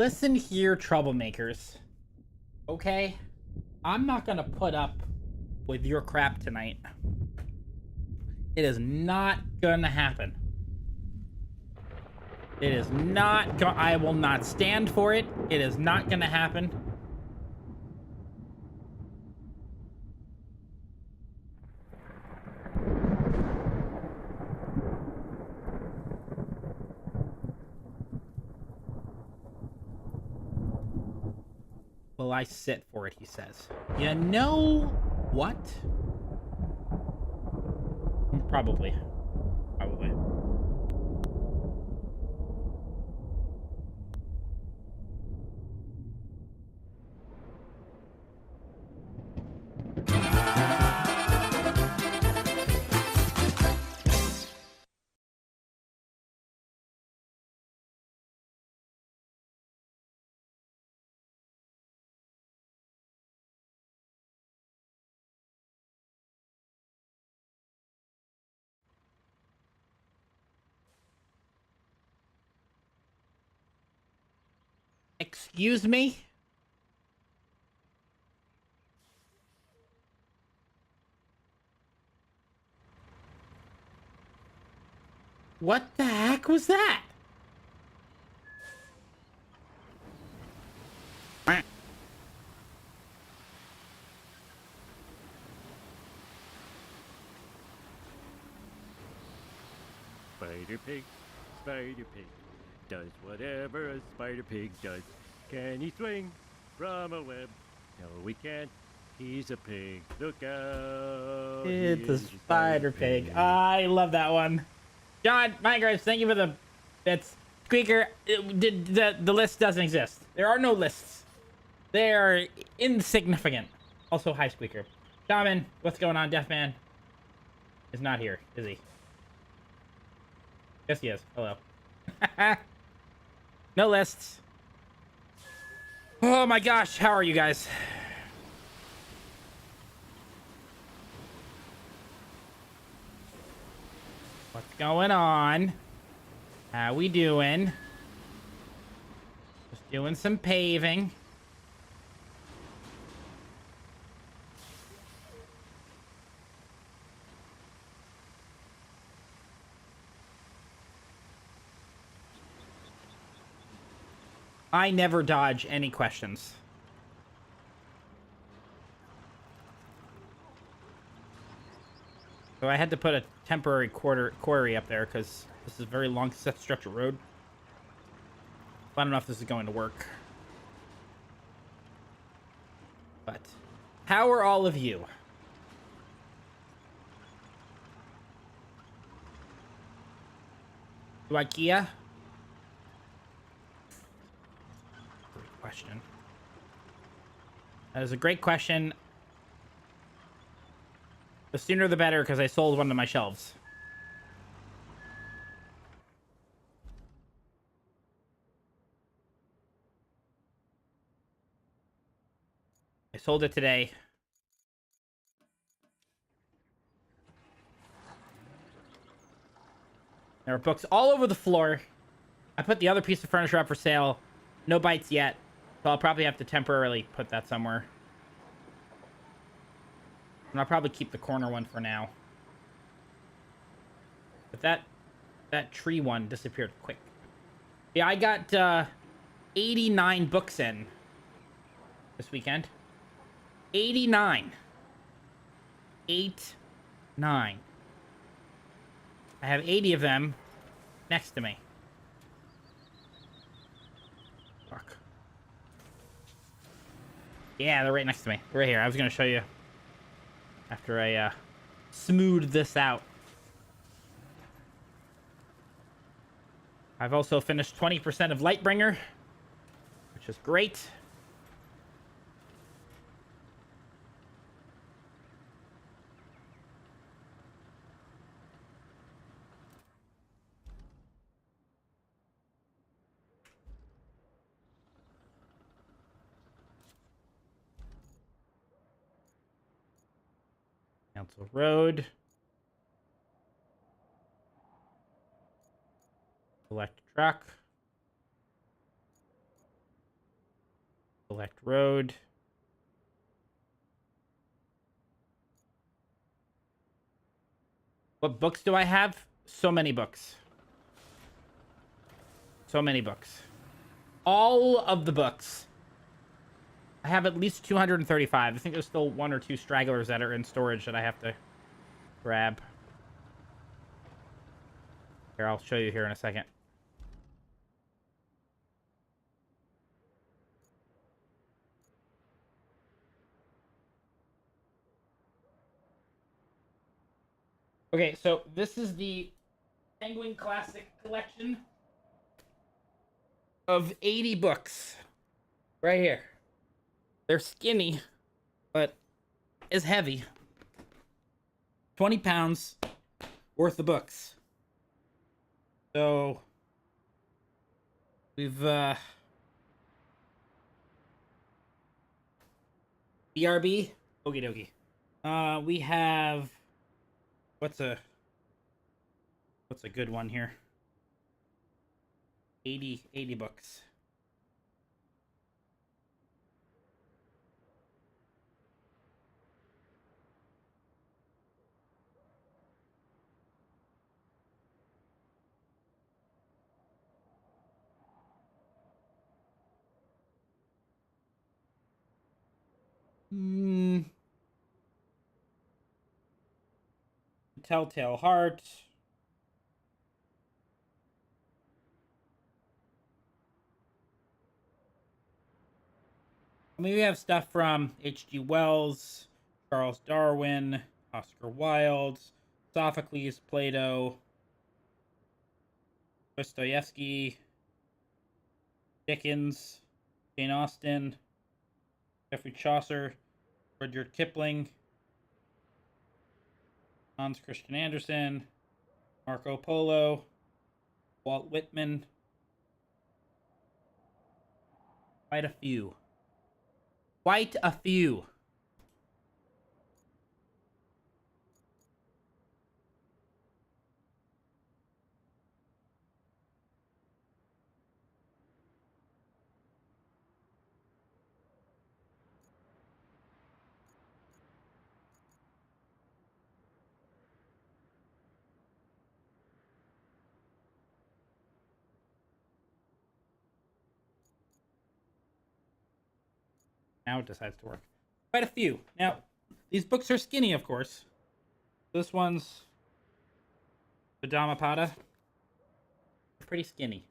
Listen here, troublemakers. Okay? I'm not gonna put up with your crap tonight. It is not gonna happen. It is not I will not stand for it. It is not gonna happen. Will I sit for it, he says. You know what? Probably. Probably. Excuse me? What the heck was that? Spider pig, does whatever a spider pig does. Can he swing from a web? No, he can't. He's a pig. Look out! It's a spider pig. I love that one. John, Minecraft, thank you for the bits. Squeaker, the list doesn't exist. There are no lists. They are insignificant. Also, hi, Squeaker. Shaman, what's going on? Deathman is not here, is he? Yes, he is. Hello. No lists. Oh my gosh, how are you guys? What's going on? How we doing? Just doing some paving. I never dodge any questions. So I had to put a temporary quarry up there because this is a very long set structure road. I don't know if this is going to work. But how are all of you? To IKEA? Great question. That is a great question. The sooner the better, because I sold one of my shelves. I sold it today. There are books all over the floor. I put the other piece of furniture up for sale. No bites yet. So I'll probably have to temporarily put that somewhere. And I'll probably keep the corner one for now. But that tree one disappeared quick. Yeah, I got 89 books in this weekend. 89. 9. I have 80 of them next to me. Fuck. Yeah, they're right next to me. Right here. I was going to show you after I smooth this out. I've also finished 20% of Lightbringer, which is great. Council Road. Select truck. Select road. What books do I have? So many books. So many books. All of the books. I have at least 235. I think there's still 1 or 2 stragglers that are in storage that I have to grab. Here, I'll show you here in a second. Okay, so this is the Penguin Classic Collection of 80 books. Right here. They're skinny, but is heavy. 20 pounds worth of books. So we've BRB, okie dokie. We have what's a good one here? 80 books. Telltale Heart. I mean, we have stuff from H.G. Wells, Charles Darwin, Oscar Wilde, Sophocles, Plato, Dostoevsky, Dickens, Jane Austen, Geoffrey Chaucer, Rudyard Kipling, Hans Christian Andersen, Marco Polo, Walt Whitman. Quite a few. Quite a few. Now it decides to work. Quite a few. Now, these books are skinny, of course. This one's the Dhammapada. Pretty skinny.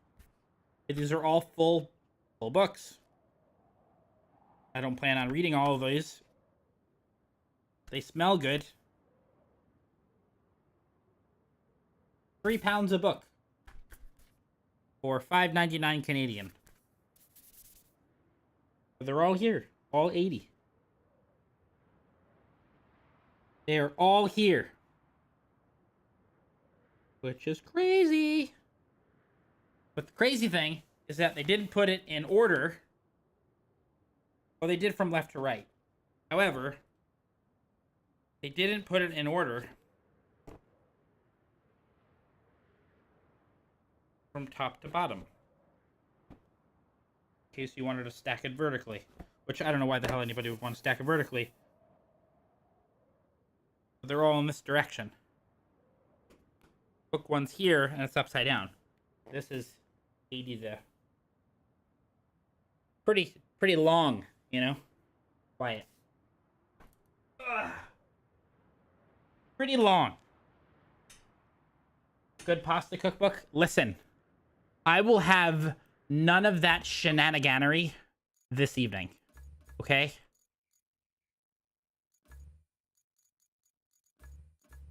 These are all full books. I don't plan on reading all of these. They smell good. 3 pounds a book. For $5.99 Canadian. They're all here. All 80. They are all here. Which is crazy. But the crazy thing is that they didn't put it in order. Well, they did from left to right. However, they didn't put it in order from top to bottom. In case you wanted to stack it vertically. Which I don't know why the hell anybody would want to stack it vertically. But they're all in this direction. Book one's here, and it's upside down. This is 80 to... Pretty long, you know? Quiet. Ugh. Pretty long. Good pasta cookbook? Listen. I will have none of that shenaniganery this evening. Okay?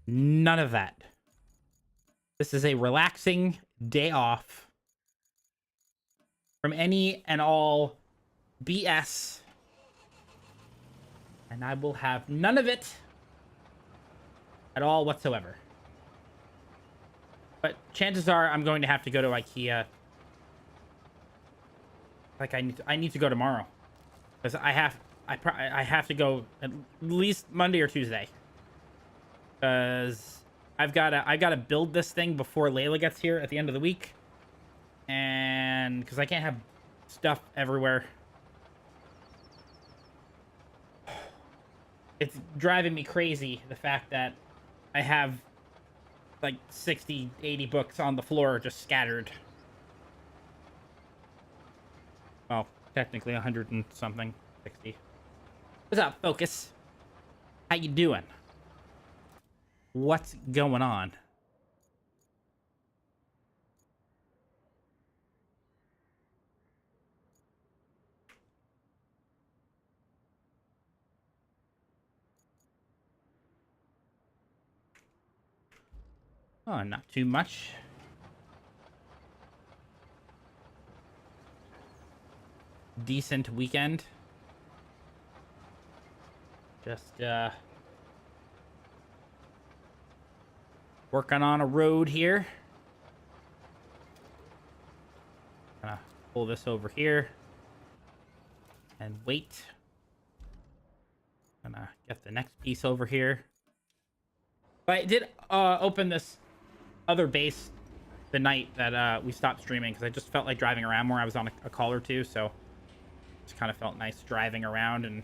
None of that. This is a relaxing day off from any and all BS. And I will have none of it at all whatsoever. But chances are I'm going to have to go to IKEA. Like I need to go tomorrow. Because I have to go at least Monday or Tuesday. Because I gotta build this thing before Layla gets here at the end of the week. And because I can't have stuff everywhere. It's driving me crazy, the fact that I have like 60, 80 books on the floor just scattered. Well, technically 100 and something, 60. What's up, Focus? How you doing? What's going on? Oh, not too much. Decent weekend. Just, working on a road here. Gonna pull this over here. And wait. Gonna get the next piece over here. But I did, open this other base the night that we stopped streaming because I just felt like driving around more. I was on a call or two, so just kind of felt nice driving around and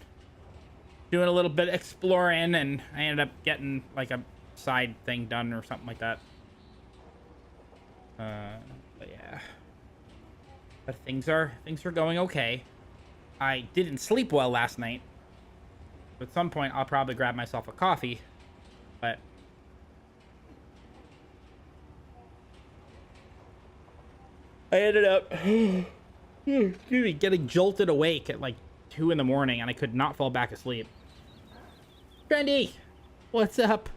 doing a little bit of exploring, and I ended up getting like a side thing done or something like that. But yeah, but things are going okay. I didn't sleep well last night. At some point, I'll probably grab myself a coffee, but I ended up getting jolted awake at like 2 in the morning, and I could not fall back asleep. Trendy, what's up?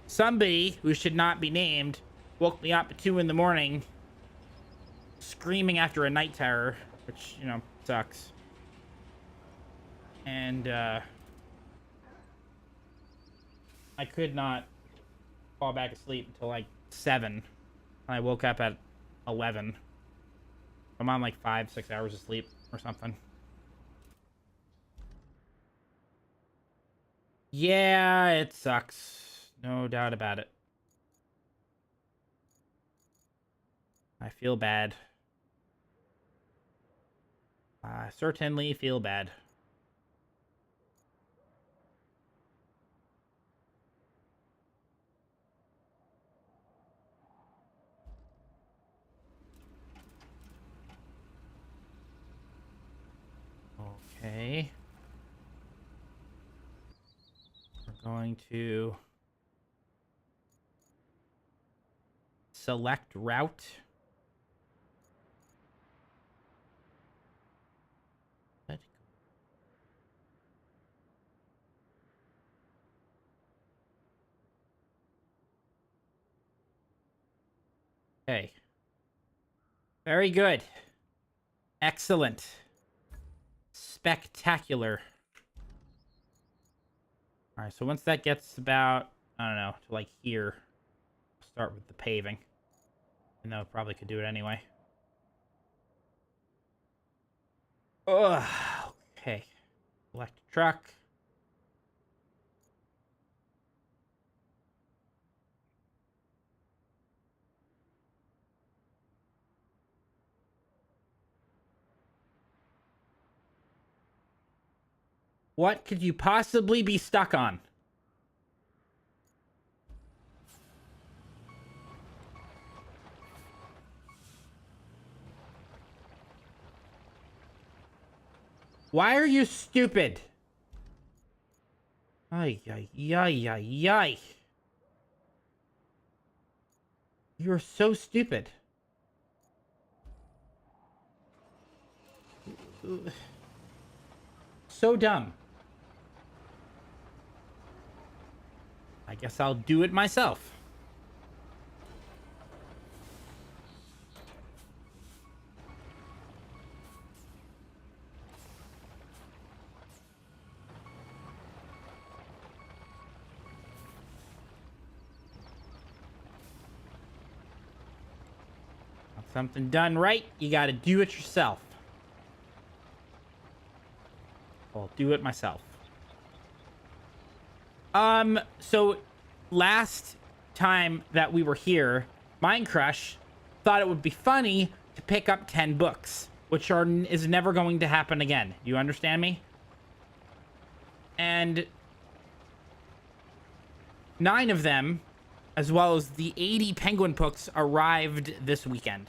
Somebody who should not be named woke me up at 2 in the morning, screaming after a night terror, which, you know, sucks. And I could not fall back asleep until like 7. And I woke up at 11. I'm on like 5-6 hours of sleep or something. Yeah, it sucks. No doubt about it. I feel bad. I certainly feel bad. Okay. We're going to select route. Okay. Very good. Excellent. Spectacular. All right, so once that gets about, I don't know, to like here, I'll start with the paving. And though I probably could do it anyway. Ugh. Okay. Select truck. What could you possibly be stuck on? Why are you stupid? Ay, ay, ay, ay, ay. You're so stupid. So dumb. I guess I'll do it myself. Want something done right, you gotta do it yourself. I'll do it myself. So last time that we were here, Minecrush thought it would be funny to pick up 10 books, which is never going to happen again. You understand me? And 9 of them, as well as the 80 penguin books, arrived this weekend.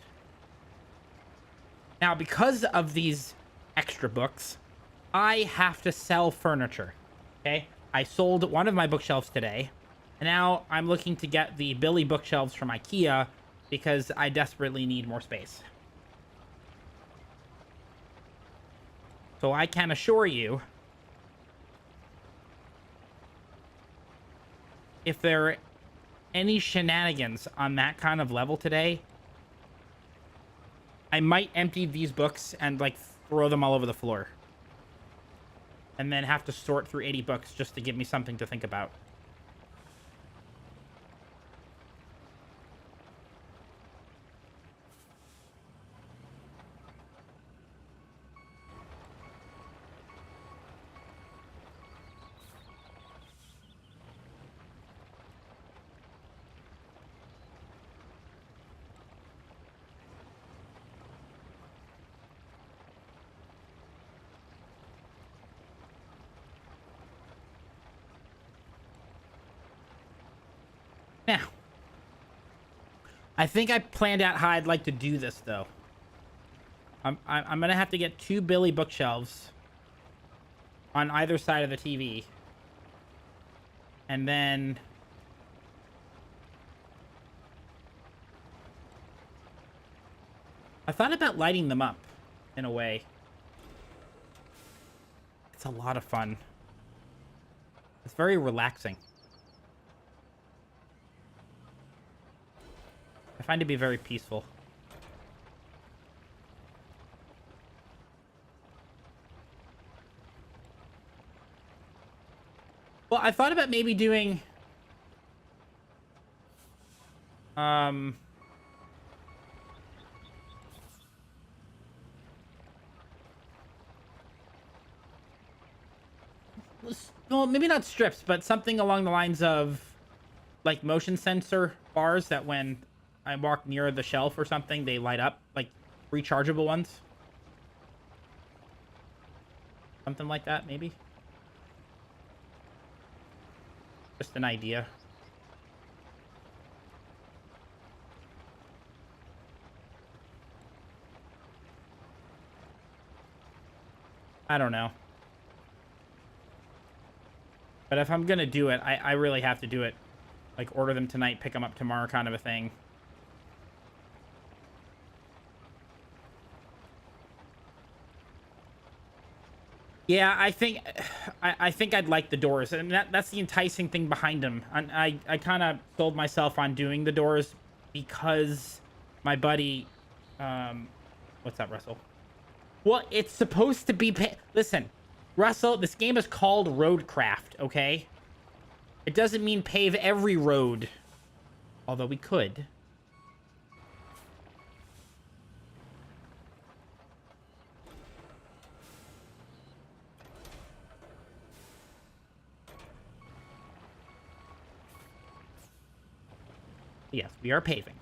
Now, because of these extra books, I have to sell furniture. Okay? I sold one of my bookshelves today, and now I'm looking to get the Billy bookshelves from IKEA because I desperately need more space. So I can assure you, if there are any shenanigans on that kind of level today, I might empty these books and, like, throw them all over the floor. And then have to sort through 80 books just to give me something to think about. Now, I think I planned out how I'd like to do this, though. I'm gonna have to get 2 Billy bookshelves on either side of the TV, and then I thought about lighting them up in a way. It's a lot of fun. It's very relaxing. I find it to be very peaceful. Well, I thought about maybe doing well, maybe not strips, but something along the lines of, like, motion sensor bars that when I walk near the shelf or something, they light up, like rechargeable ones. Something like that, maybe. Just an idea. I don't know. But if I'm gonna do it, I really have to do it. Like, order them tonight, pick them up tomorrow kind of a thing. Yeah, I think I'd like the doors, and that's the enticing thing behind them. And I kind of sold myself on doing the doors because my buddy, what's up, Russell? Well, it's supposed to be. Listen, Russell, this game is called RoadCraft, okay? It doesn't mean pave every road, although we could. Yes, we are paving.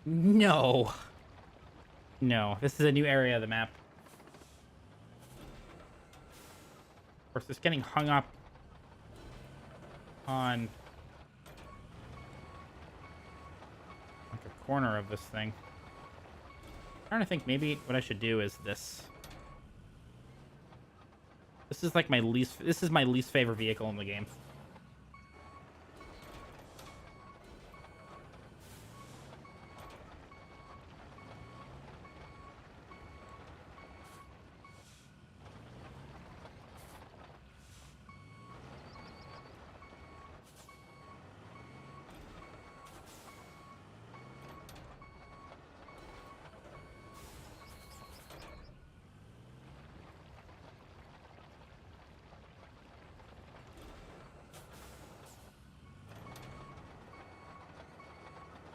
No. No, this is a new area of the map. Of course, it's getting hung up on like a corner of this thing. I'm trying to think, maybe what I should do is this. This is like my least. This is my least favorite vehicle in the game.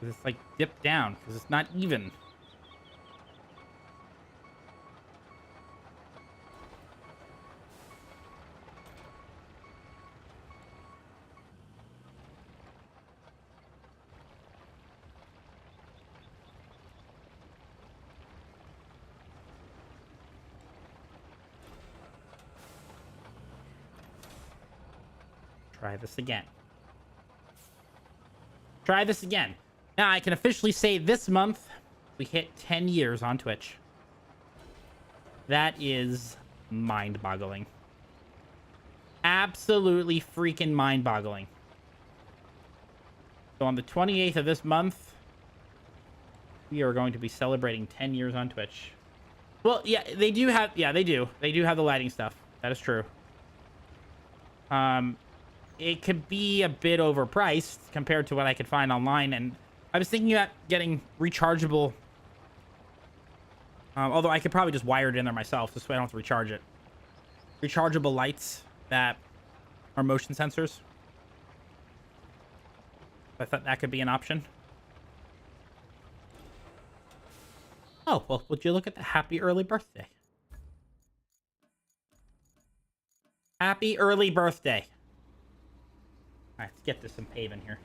It's like dipped down because it's not even. Try this again. Try this again. Now I can officially say this month we hit 10 years on Twitch. That is mind-boggling. Absolutely freaking mind-boggling. So on the 28th of this month, we are going to be celebrating 10 years on Twitch. Well, yeah, they do have... Yeah, they do. They do have the lighting stuff. That is true. It could be a bit overpriced compared to what I could find online. And I was thinking about getting rechargeable... although I could probably just wire it in there myself. This way I don't have to recharge it. Rechargeable lights that are motion sensors. I thought that could be an option. Oh, well, would you look at the happy early birthday? Happy early birthday. All right, let's get to some paving here.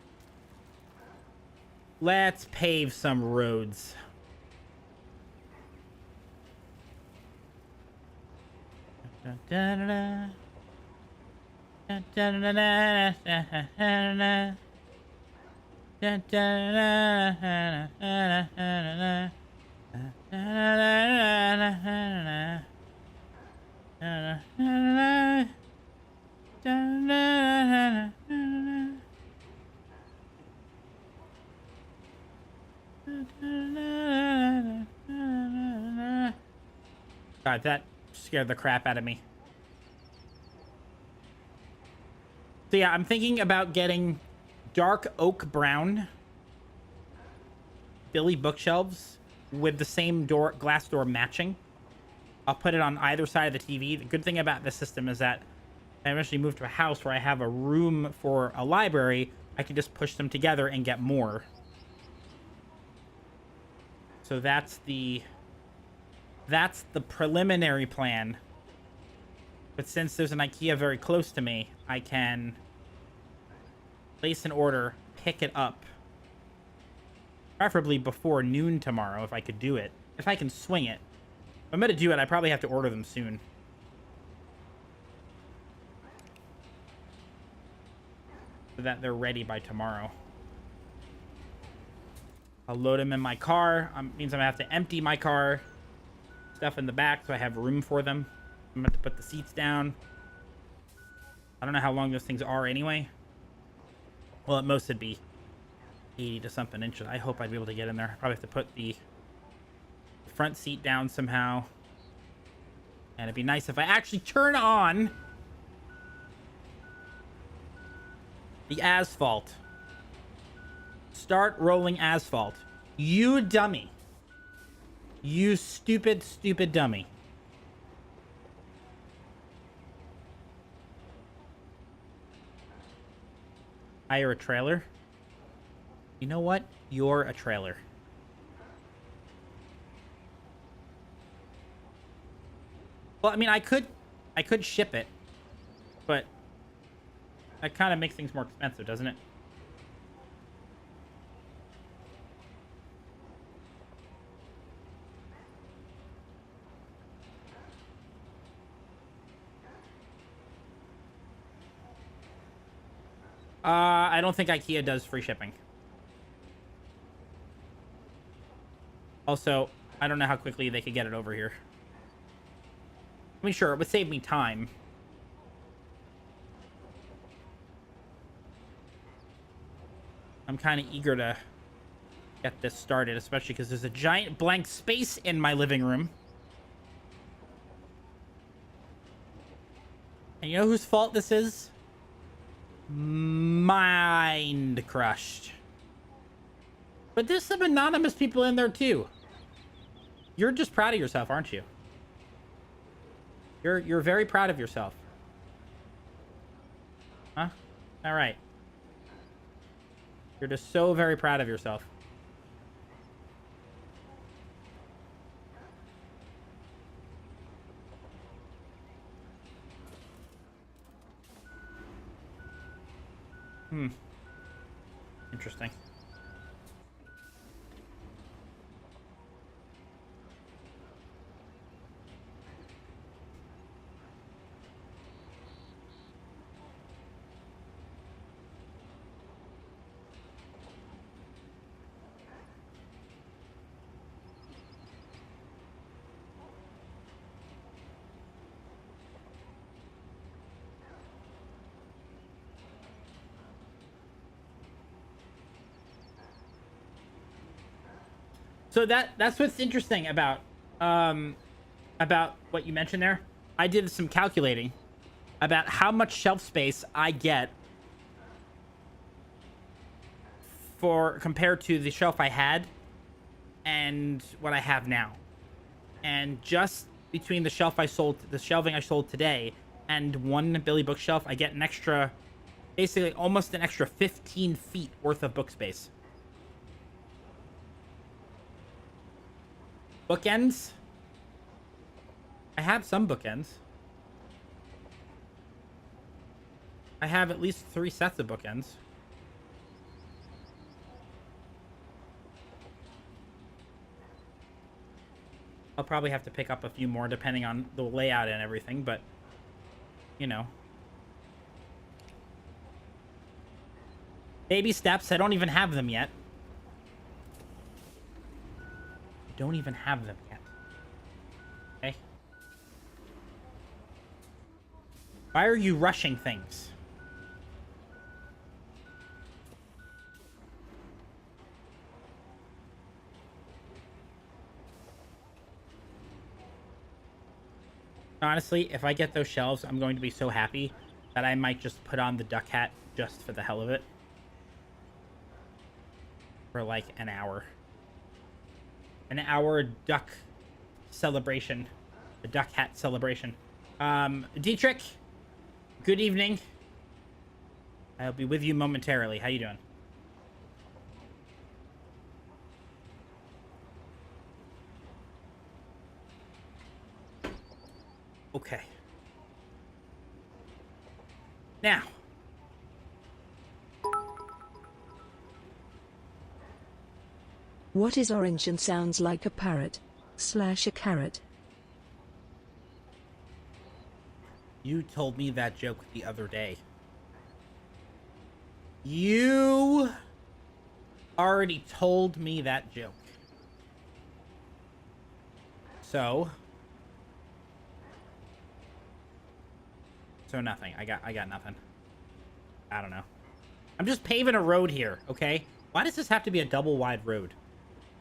Let's pave some roads. God, that scared the crap out of me. So yeah, I'm thinking about getting dark oak brown Billy bookshelves with the same glass door matching. I'll put it on either side of the TV. The good thing about this system is that I eventually moved to a house where I have a room for a library. I can just push them together and get more. So that's the preliminary plan. But since there's an IKEA very close to me, I can place an order, pick it up. Preferably before noon tomorrow, if I could do it. If I can swing it. If I'm going to do it, I probably have to order them soon. So that they're ready by tomorrow. I'll load them in my car. Means I'm going to have to empty my car. Stuff in the back so I have room for them. I'm going to have to put the seats down. I don't know how long those things are anyway. Well, at most it'd be 80 to something inches. I hope I'd be able to get in there. Probably have to put the front seat down somehow. And it'd be nice if I actually turn on the asphalt. Start rolling asphalt. You dummy. You stupid, stupid dummy. Hire a trailer? You know what? You're a trailer. Well, I mean, I could ship it, but that kind of makes things more expensive, doesn't it? I don't think IKEA does free shipping. Also, I don't know how quickly they could get it over here. I mean, sure, it would save me time. I'm kind of eager to get this started, especially because there's a giant blank space in my living room. And you know whose fault this is? Mind crushed. But there's some anonymous people in there too. You're just proud of yourself, aren't you? You're very proud of yourself. Huh? All right. You're just so very proud of yourself. Interesting. So that's what's interesting about what you mentioned there. I did some calculating about how much shelf space I get for compared to the shelf I had and what I have now. And just between the shelving I sold today and one Billy bookshelf, I get an extra, basically almost an extra 15 feet worth of book space. Bookends. I have some bookends. I have at least 3 sets of bookends. I'll probably have to pick up a few more depending on the layout and everything, but, you know. Baby steps. I don't even have them yet. Don't even have them yet. Okay. Why are you rushing things? Honestly, if I get those shelves, I'm going to be so happy that I might just put on the duck hat just for the hell of it. For like an hour. An hour duck celebration. A duck hat celebration. Dietrich, good evening. I'll be with you momentarily. How you doing? Okay. Now. What is orange and sounds like a parrot / a carrot? You told me that joke the other day. You already told me that joke. So nothing. I got nothing. I don't know. I'm just paving a road here, okay? Why does this have to be a double wide road?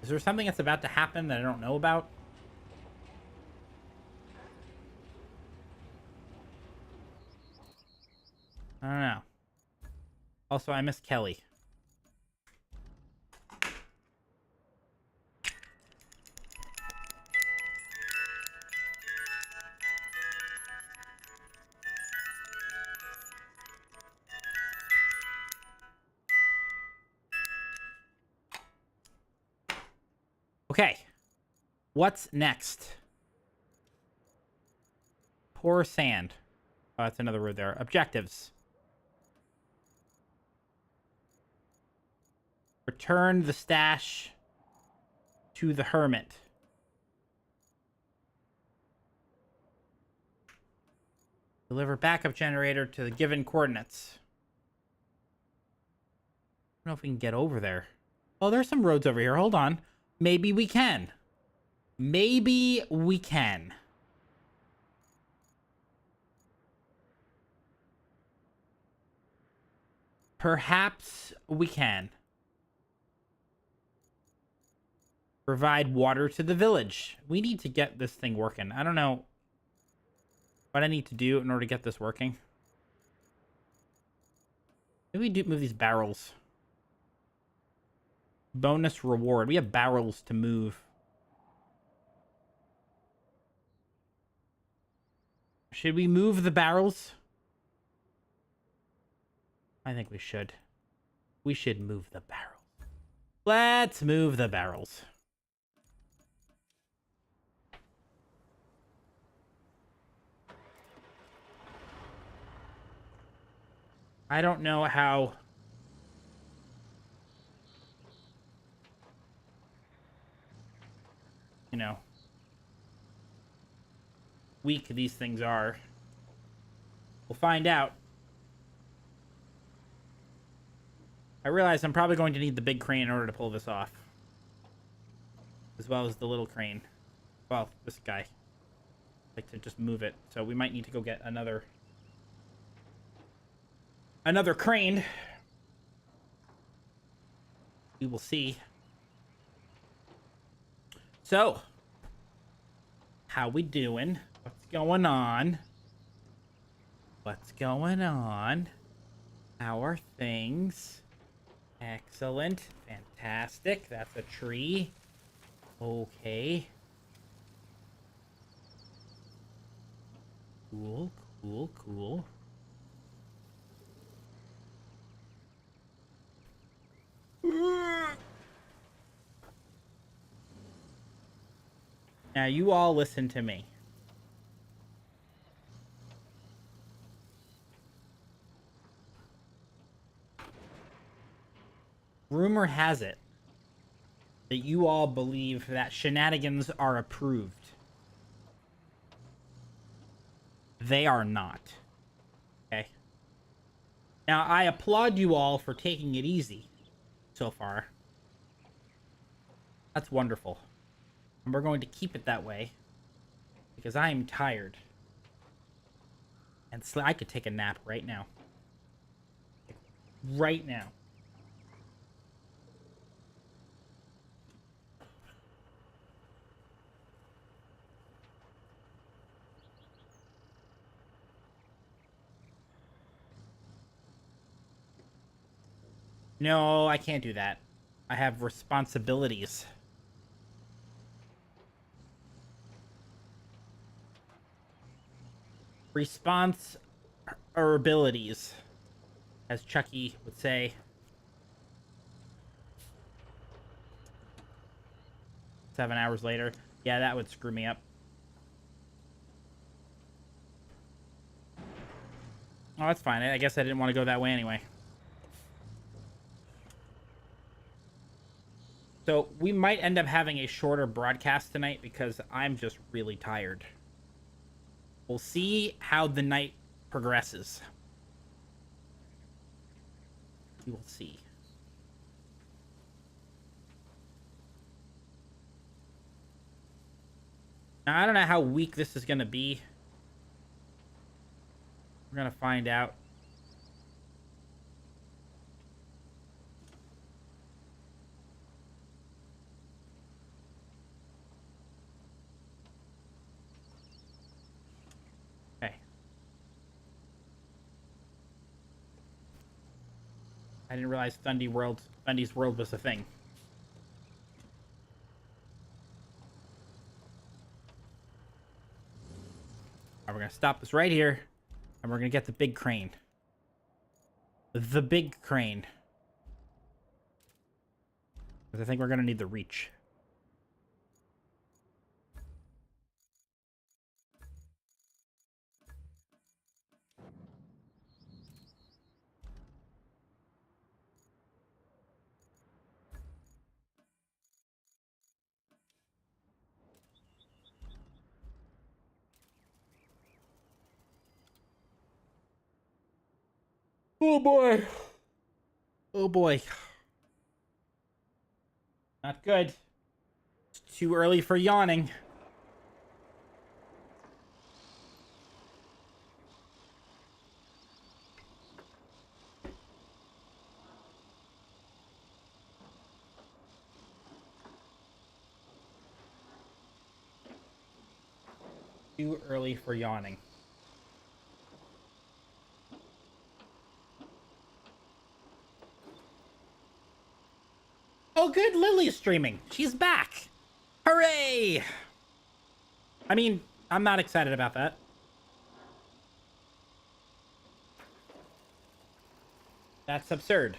Is there something that's about to happen that I don't know about? I don't know. Also, I miss Kelly. Okay. What's next? Pour sand. Oh, that's another word there. Objectives. Return the stash to the hermit. Deliver backup generator to the given coordinates. I don't know if we can get over there. Oh, there's some roads over here. Hold on. Maybe we can. Maybe we can. Perhaps we can. Provide water to the village. We need to get this thing working. I don't know what I need to do in order to get this working. Maybe we do move these barrels. Bonus reward. We have barrels to move. Should we move the barrels? I think we should. We should move the barrels. Let's move the barrels. I don't know how... you know, weak these things are. We'll find out. I realize I'm probably going to need the big crane in order to pull this off. As well as the little crane. Well, this guy. Like to just move it. So we might need to go get another crane. We will see. So, how we doing? What's going on? What's going on? How are things? Excellent. Fantastic. That's a tree. Okay. Cool, cool, cool. Now you all listen to me. Rumor has it that you all believe that shenanigans are approved. They are not. Okay? Now, I applaud you all for taking it easy so far. That's wonderful. And we're going to keep it that way because I am tired. And I could take a nap right now. Right now. No, I can't do that. I have responsibilities. Response or abilities, as Chucky would say. 7 hours later. Yeah, that would screw me up. Oh, that's fine. I guess I didn't want to go that way anyway. So we might end up having a shorter broadcast tonight because I'm just really tired. We'll see how the night progresses. We will see. Now, I don't know how weak this is going to be. We're going to find out. Okay. I didn't realize Thundy's World was a thing. Right, we're going to stop this right here. And we're going to get the big crane. The big crane. Because I think we're going to need the reach. Oh boy. Oh boy. Not good. It's too early for yawning. Too early for yawning. Oh, good. Lily's streaming. She's back. Hooray! I mean, I'm not excited about that. That's absurd.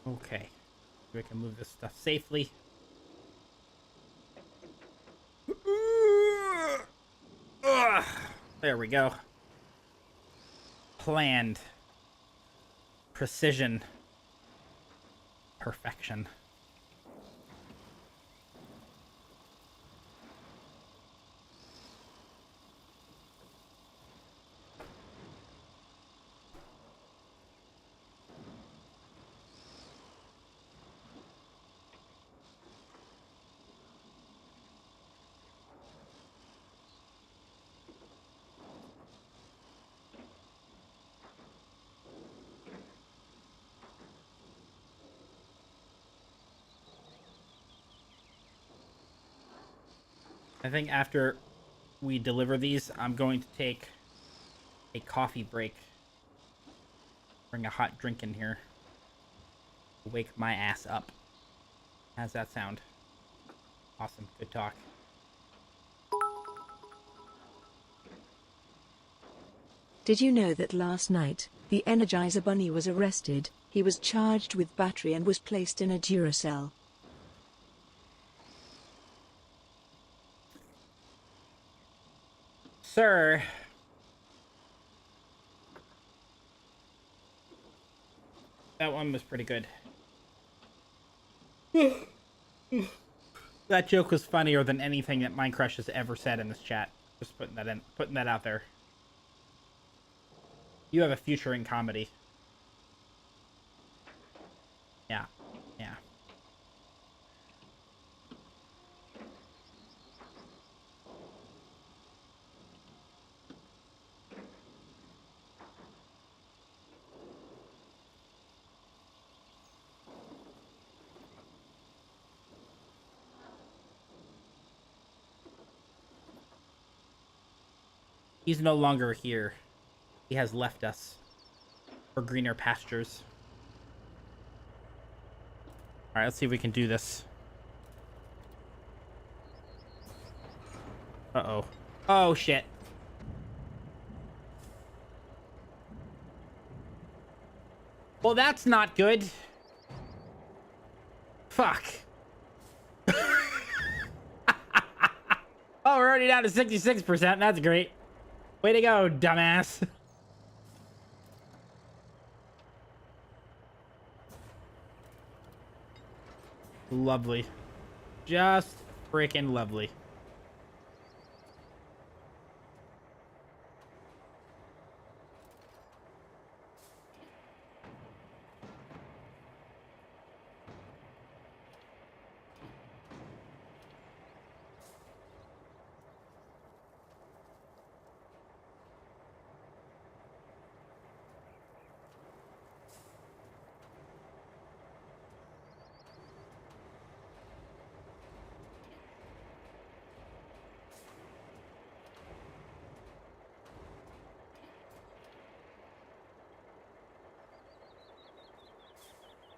Okay. We can move this stuff safely. There we go. planned. Precision. Perfection. I think after we deliver these, I'm going to take a coffee break. Bring a hot drink in here. Wake my ass up. How's that sound? Awesome. Good talk. Did you know that last night, the Energizer Bunny was arrested? He was charged with battery and was placed in a Duracell. Sir. That one was pretty good. That joke was funnier than anything that Minecrush has ever said in this chat. Just putting that out there. You have a future in comedy. Yeah. Yeah. He's no longer here. He has left us for greener pastures. Alright, let's see if we can do this. Uh-oh. Oh, shit. Well, that's not good. Fuck. Oh, we're already down to 66%. That's great. Way to go, dumbass. Lovely. Just freaking lovely.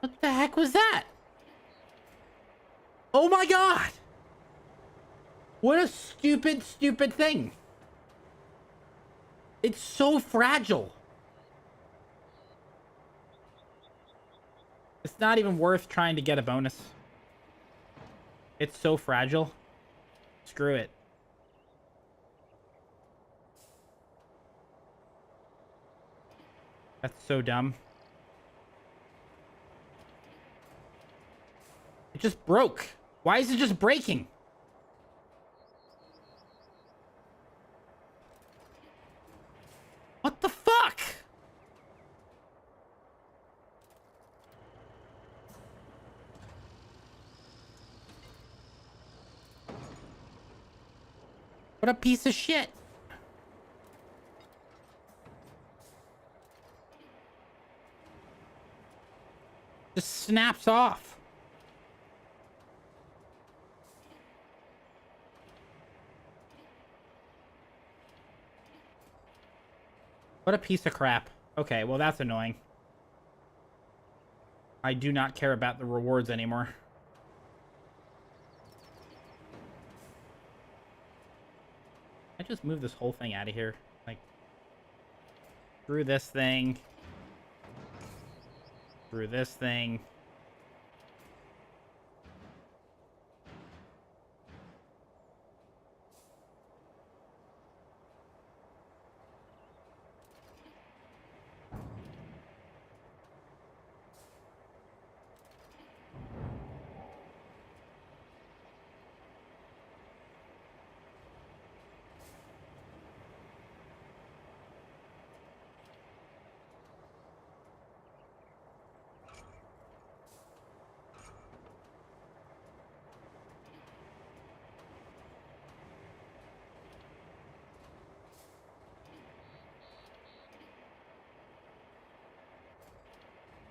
What the heck was that? Oh my god! What a stupid, stupid thing. It's so fragile. It's not even worth trying to get a bonus. It's so fragile. Screw it. That's so dumb. It just broke. Why is it just breaking? What the fuck? What a piece of shit. Just snaps off. What a piece of crap. Okay, well that's annoying. I do not care about the rewards anymore. I just move this whole thing out of here. Like, through this thing. Through this thing.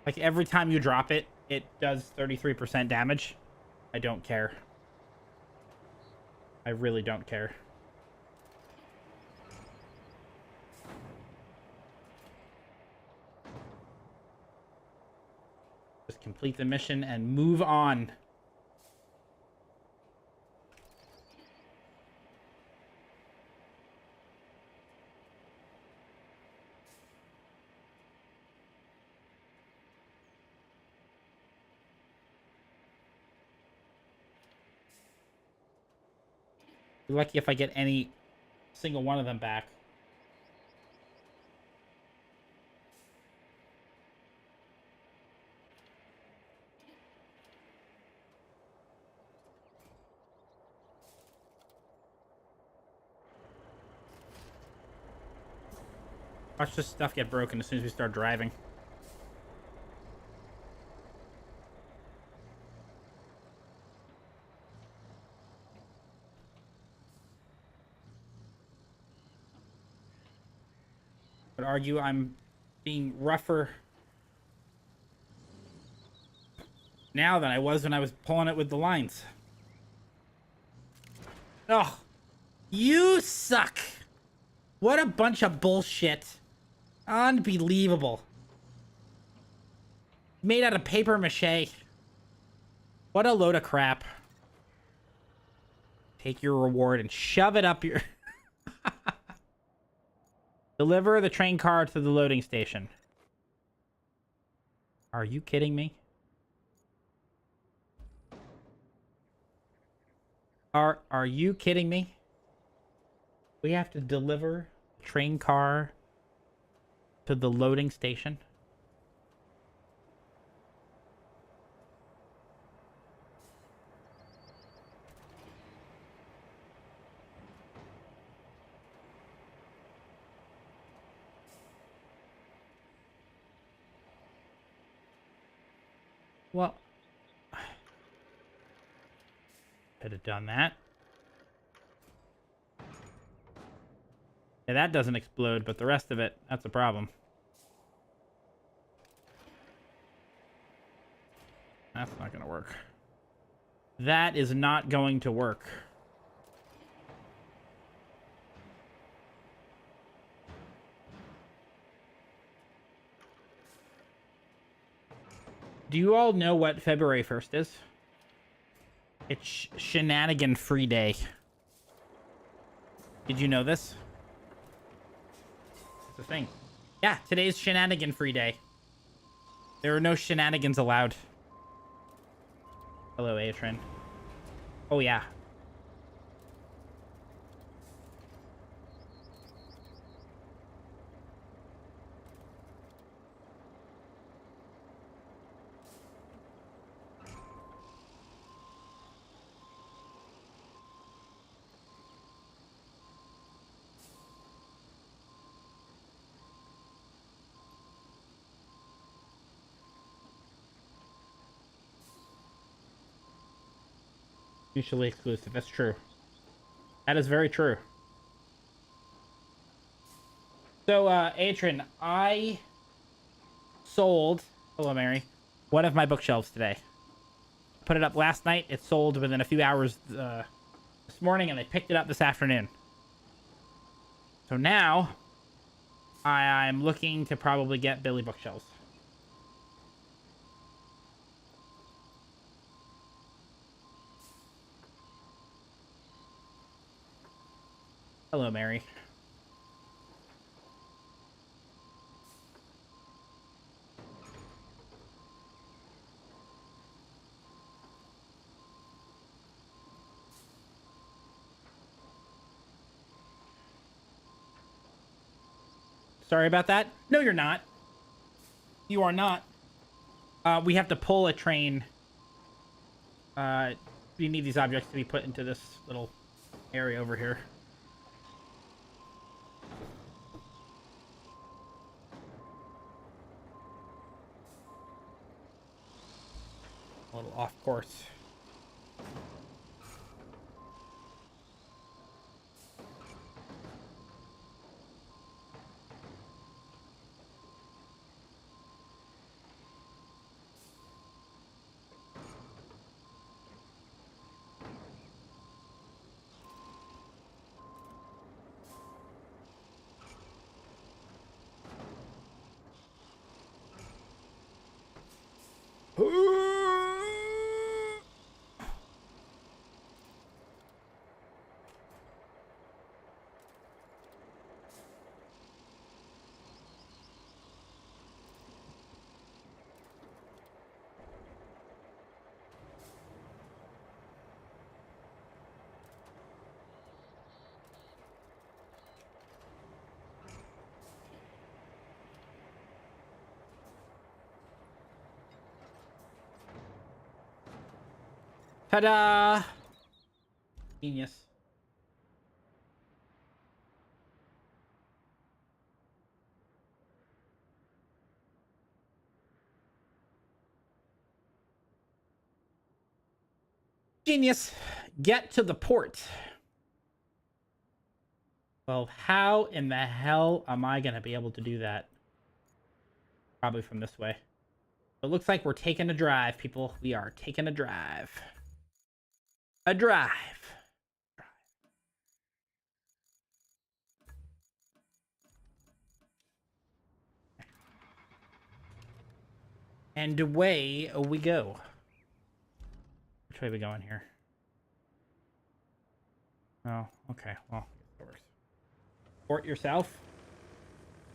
Like every time you drop it, it does 33% damage. I don't care. I really don't care. Just complete the mission and move on. Be lucky if I get any single one of them back. Watch this stuff get broken as soon as we start driving. I'd argue I'm being rougher now than I was when I was pulling it with the lines. Oh, you suck. What a bunch of bullshit. Unbelievable. Made out of paper mache. What a load of crap. Take your reward and shove it up your... Deliver the train car to the loading station. Are you kidding me? Are you kidding me? We have to deliver the train car to the loading station? Well, could have done that. Yeah, that doesn't explode, but the rest of it, that's a problem. That's not going to work. That is not going to work. Do you all know what February 1st is? It's Shenanigan Free Day. Did you know this? It's a thing. Yeah, today's Shenanigan Free Day. There are no shenanigans allowed. Hello, Atrin. Oh, yeah. Mutually exclusive. That's true. That is very true. So, Atrin, I sold... Hello, Mary. One of my bookshelves today. Put it up last night. It sold within a few hours this morning, and they picked it up this afternoon. So now, I'm looking to probably get Billy bookshelves. Hello, Mary. Sorry about that. No, you're not. You are not. We have to pull a train. We need these objects to be put into this little area over here. A little off course. Ta-da! Genius. Genius. Get to the port. Well, how in the hell am I going to be able to do that? Probably from this way. It looks like we're taking a drive, people. We are taking a drive. A drive. And away we go. Which way are we going here? Oh, okay. Well, it works. Port yourself?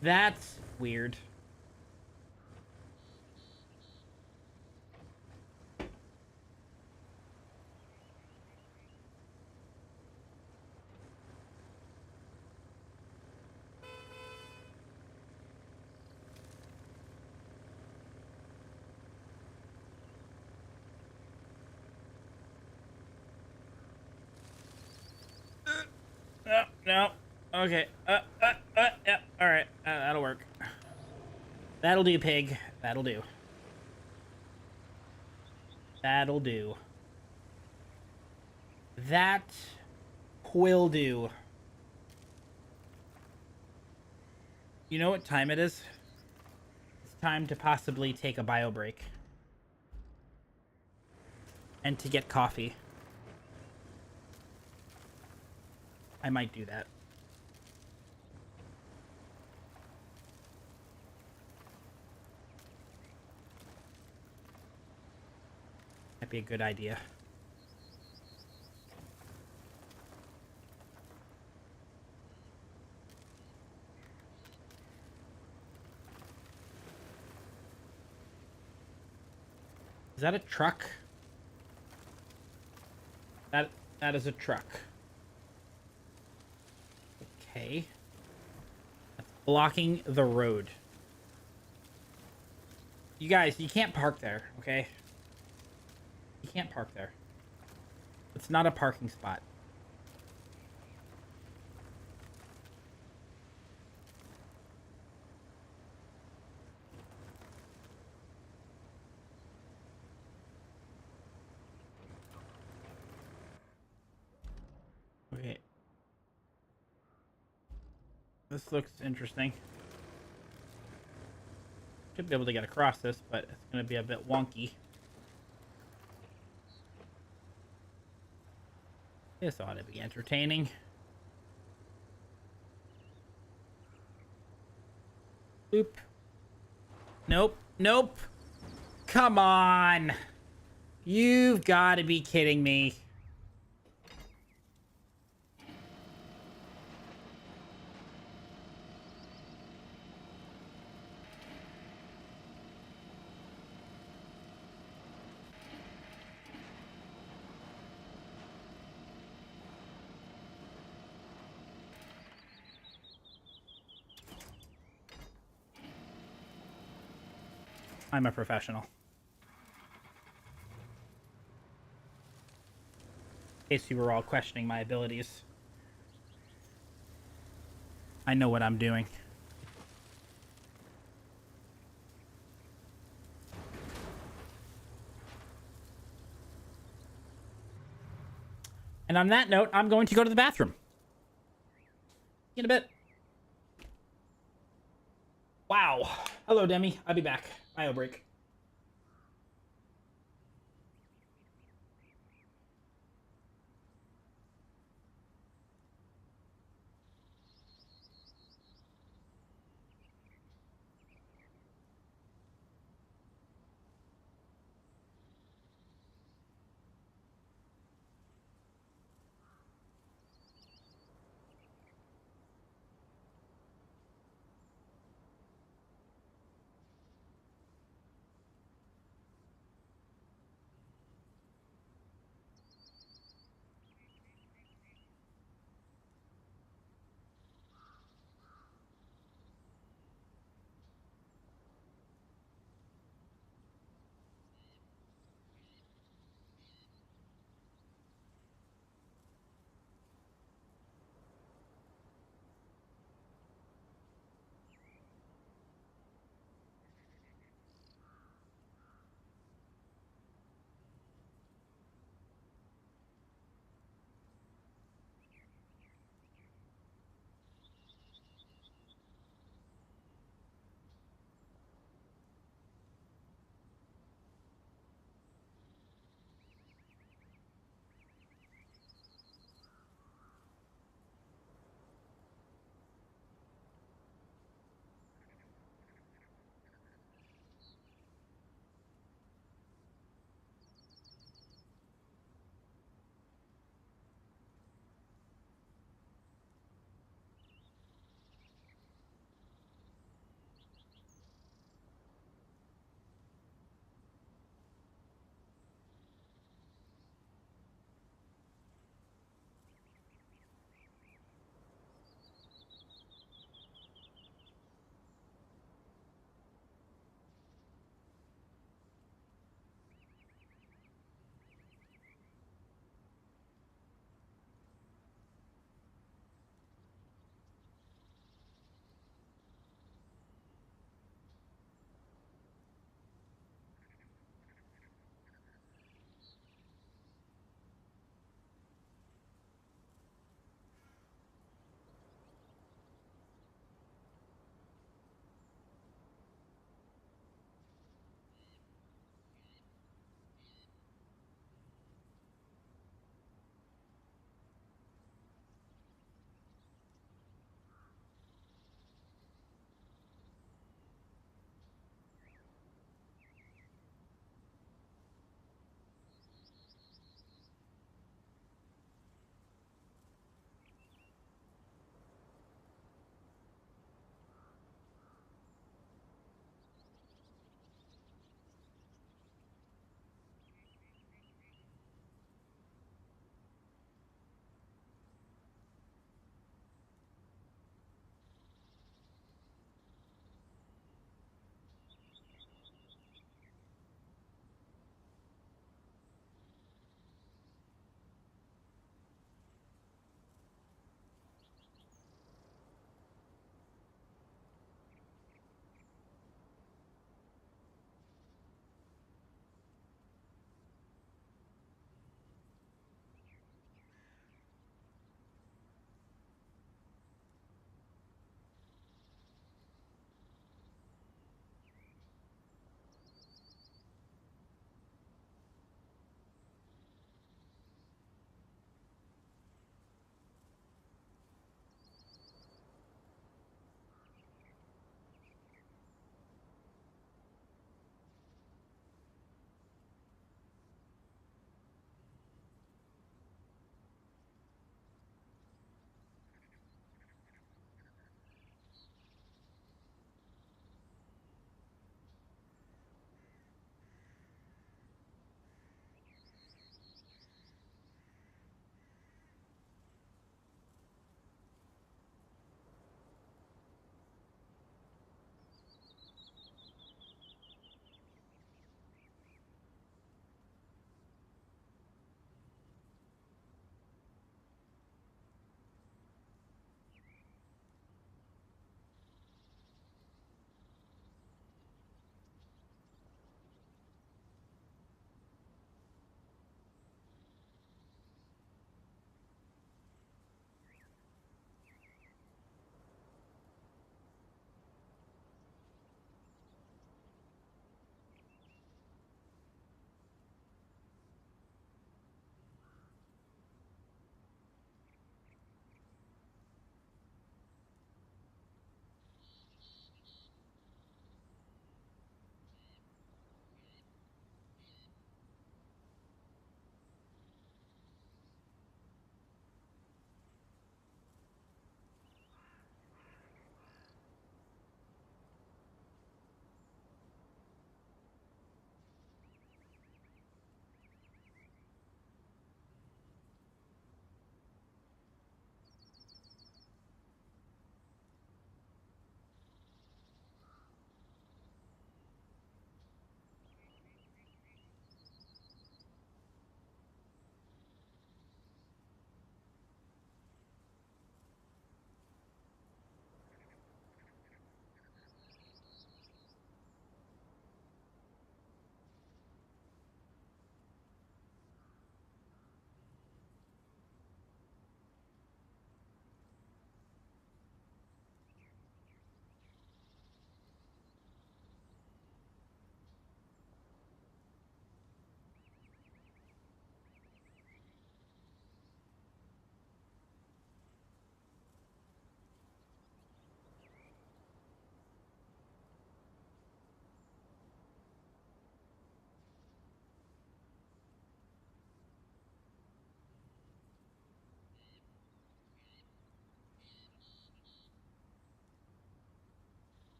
That's weird. No, no. Okay. Yeah. All right. That'll work. That'll do, pig. That'll do. That'll do. That will do. You know what time it is? It's time to possibly take a bio break. And to get coffee. I might do that. Might be a good idea. Is that a truck? That is a truck. Okay. That's blocking the road. You guys, you can't park there, okay? You can't park there. It's not a parking spot. Okay. This looks interesting. Should be able to get across this, but it's going to be a bit wonky. This ought to be entertaining. Boop. Nope. Nope. Come on. You've got to be kidding me. I'm a professional. In case you were all questioning my abilities. I know what I'm doing. And on that note, I'm going to go to the bathroom. In a bit. Wow. Hello, Demi. I'll be back. Bio break.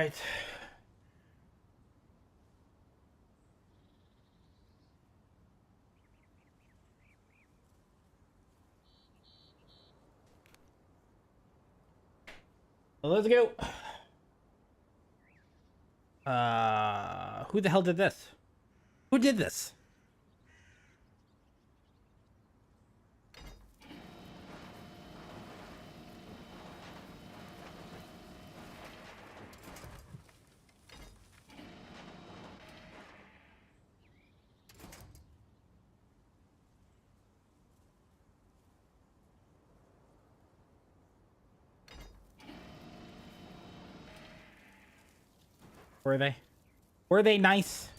right. Well, let's go. Who the hell did this? Who did this? Were they? Were they nice?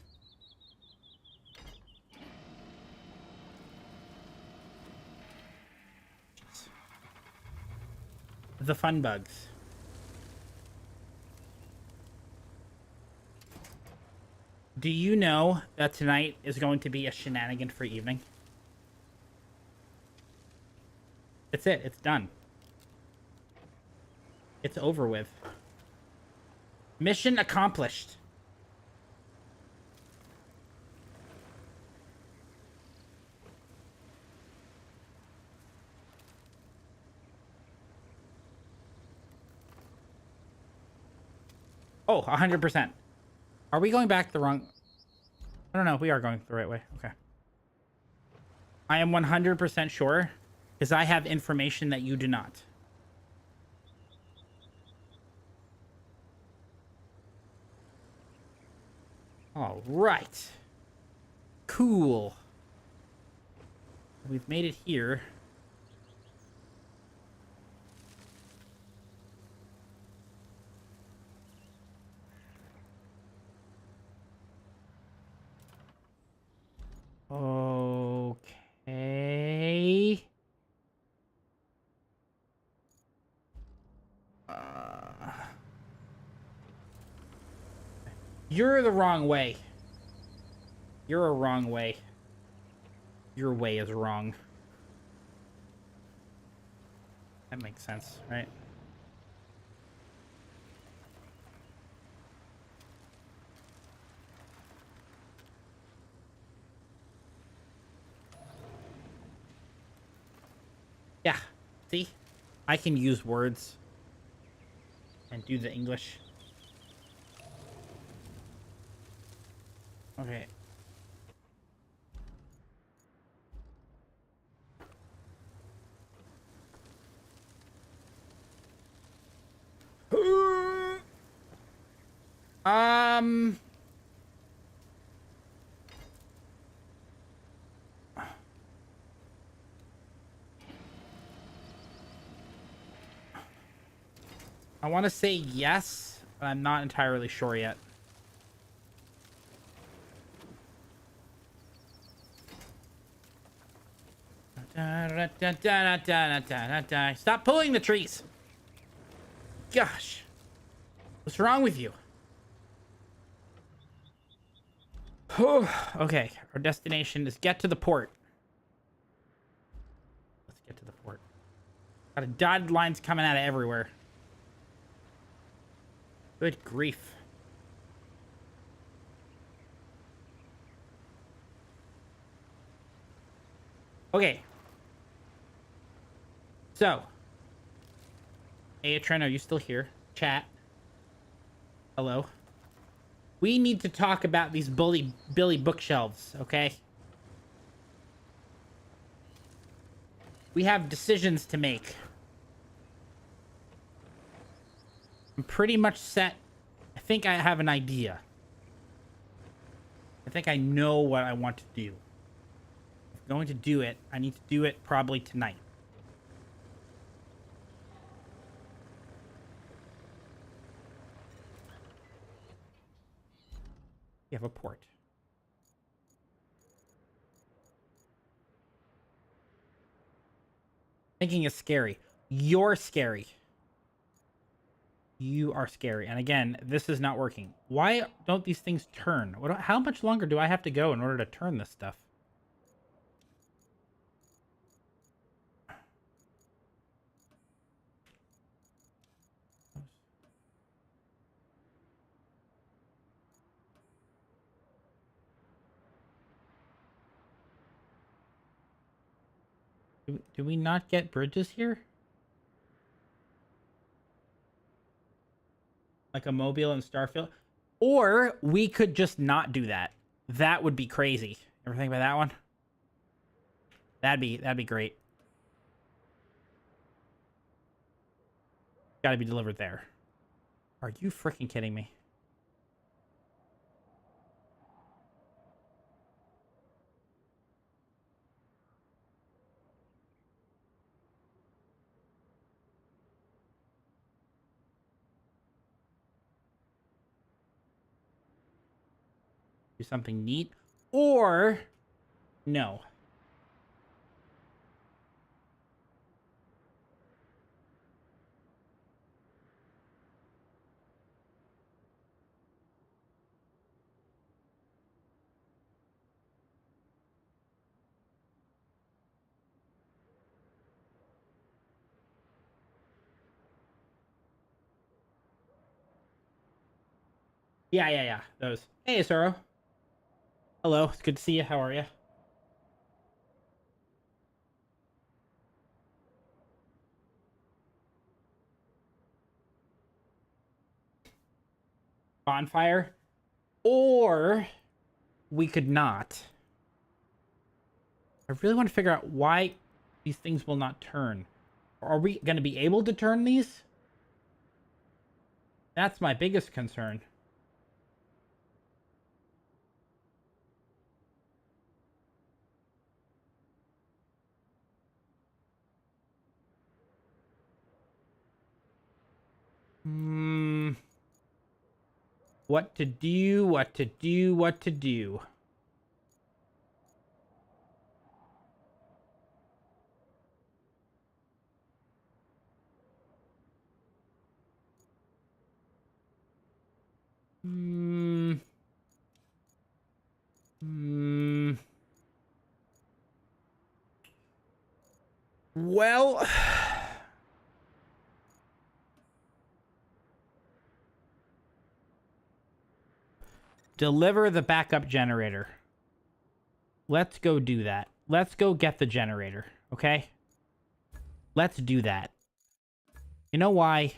The fun bugs. Do you know that tonight is going to be a shenanigan for evening? It's it. It's done. It's over with. Mission accomplished. Oh, 100%. Are we going back the wrong... I don't know. We are going the right way. Okay. I am 100% sure because I have information that you do not. All right. Cool. We've made it here. Okay. You're the wrong way. You're a wrong way. Your way is wrong. That makes sense, right? Yeah. See? I can use words and do the English. Okay. Um... I want to say yes, but I'm not entirely sure yet. Stop pulling the trees. Gosh. What's wrong with you? Okay, our destination is get to the port. Let's get to the port. Got a dotted lines coming out of everywhere. Good grief. Okay. So. Atron, are you still here? Chat. Hello. We need to talk about these Billy bookshelves, okay? We have decisions to make. I'm pretty much set. I think I have an idea. I think I know what I want to do. If I'm going to do it, I need to do it probably tonight. You have a port. Thinking is scary. You're scary. You are scary. And again, this is not working. Why don't these things turn? How much longer do I have to go in order to turn this stuff? Do we not get bridges here? Like a Mobile and Starfield? Or we could just not do that. That would be crazy. Ever think about that one? That'd be great. Gotta be delivered there. Are you freaking kidding me? Do something neat. Or no. Yeah. Those. Hey, Soro. Hello. It's good to see you. How are you? Bonfire. Or we could not. I really want to figure out why these things will not turn. Are we going to be able to turn these? That's my biggest concern. What to do, what to do, what to do. Well, deliver the backup generator. Let's go do that. Let's go get the generator, okay? Let's do that. You know why?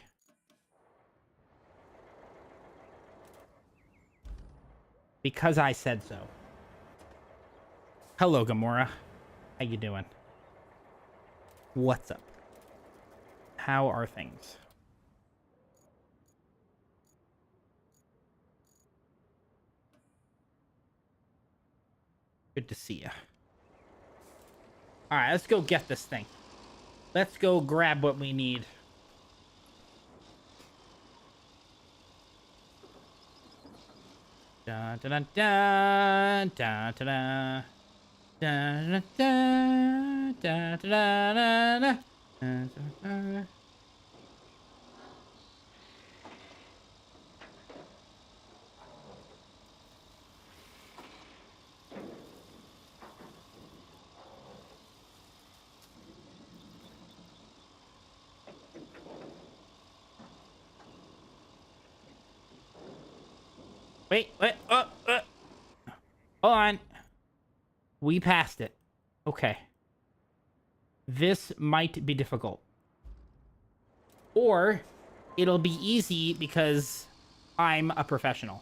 Because I said so. Hello, Gamora. How you doing? What's up? How are things? Good to see you. All right, let's go get this thing. Let's go grab what we need. Da da da da da da da da da da da da da. Wait, hold on. We passed it. Okay. This might be difficult. Or it'll be easy because I'm a professional.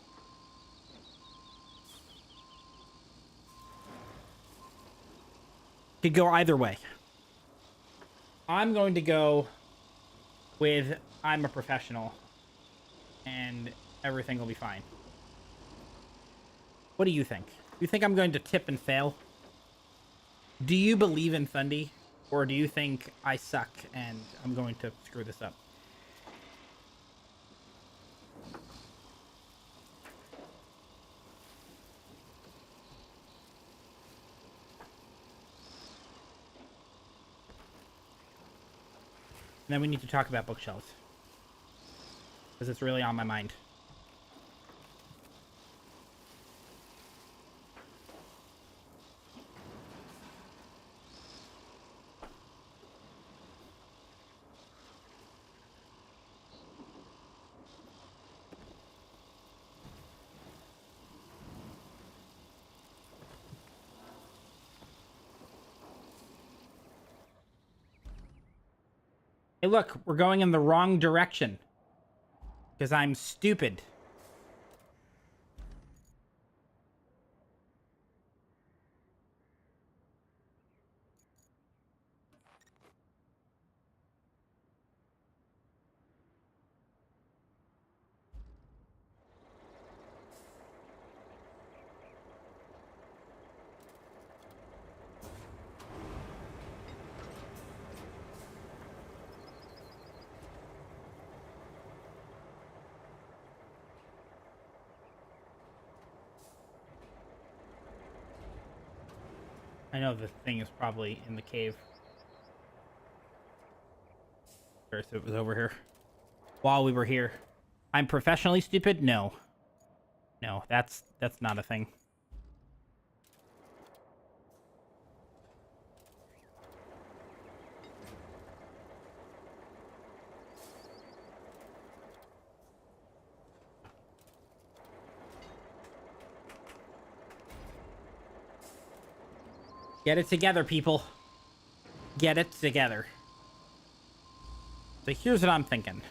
Could go either way. I'm going to go with I'm a professional and everything will be fine. What do you think? You think I'm going to tip and fail? Do you believe in Thundy? Or do you think I suck and I'm going to screw this up? And then we need to talk about bookshelves. Because it's really on my mind. Hey, look, we're going in the wrong direction. Because I'm stupid. I know the thing is probably in the cave. Or if it was over here. While we were here. I'm professionally stupid? No. No, that's not a thing. Get it together, people. Get it together. So here's what I'm thinking.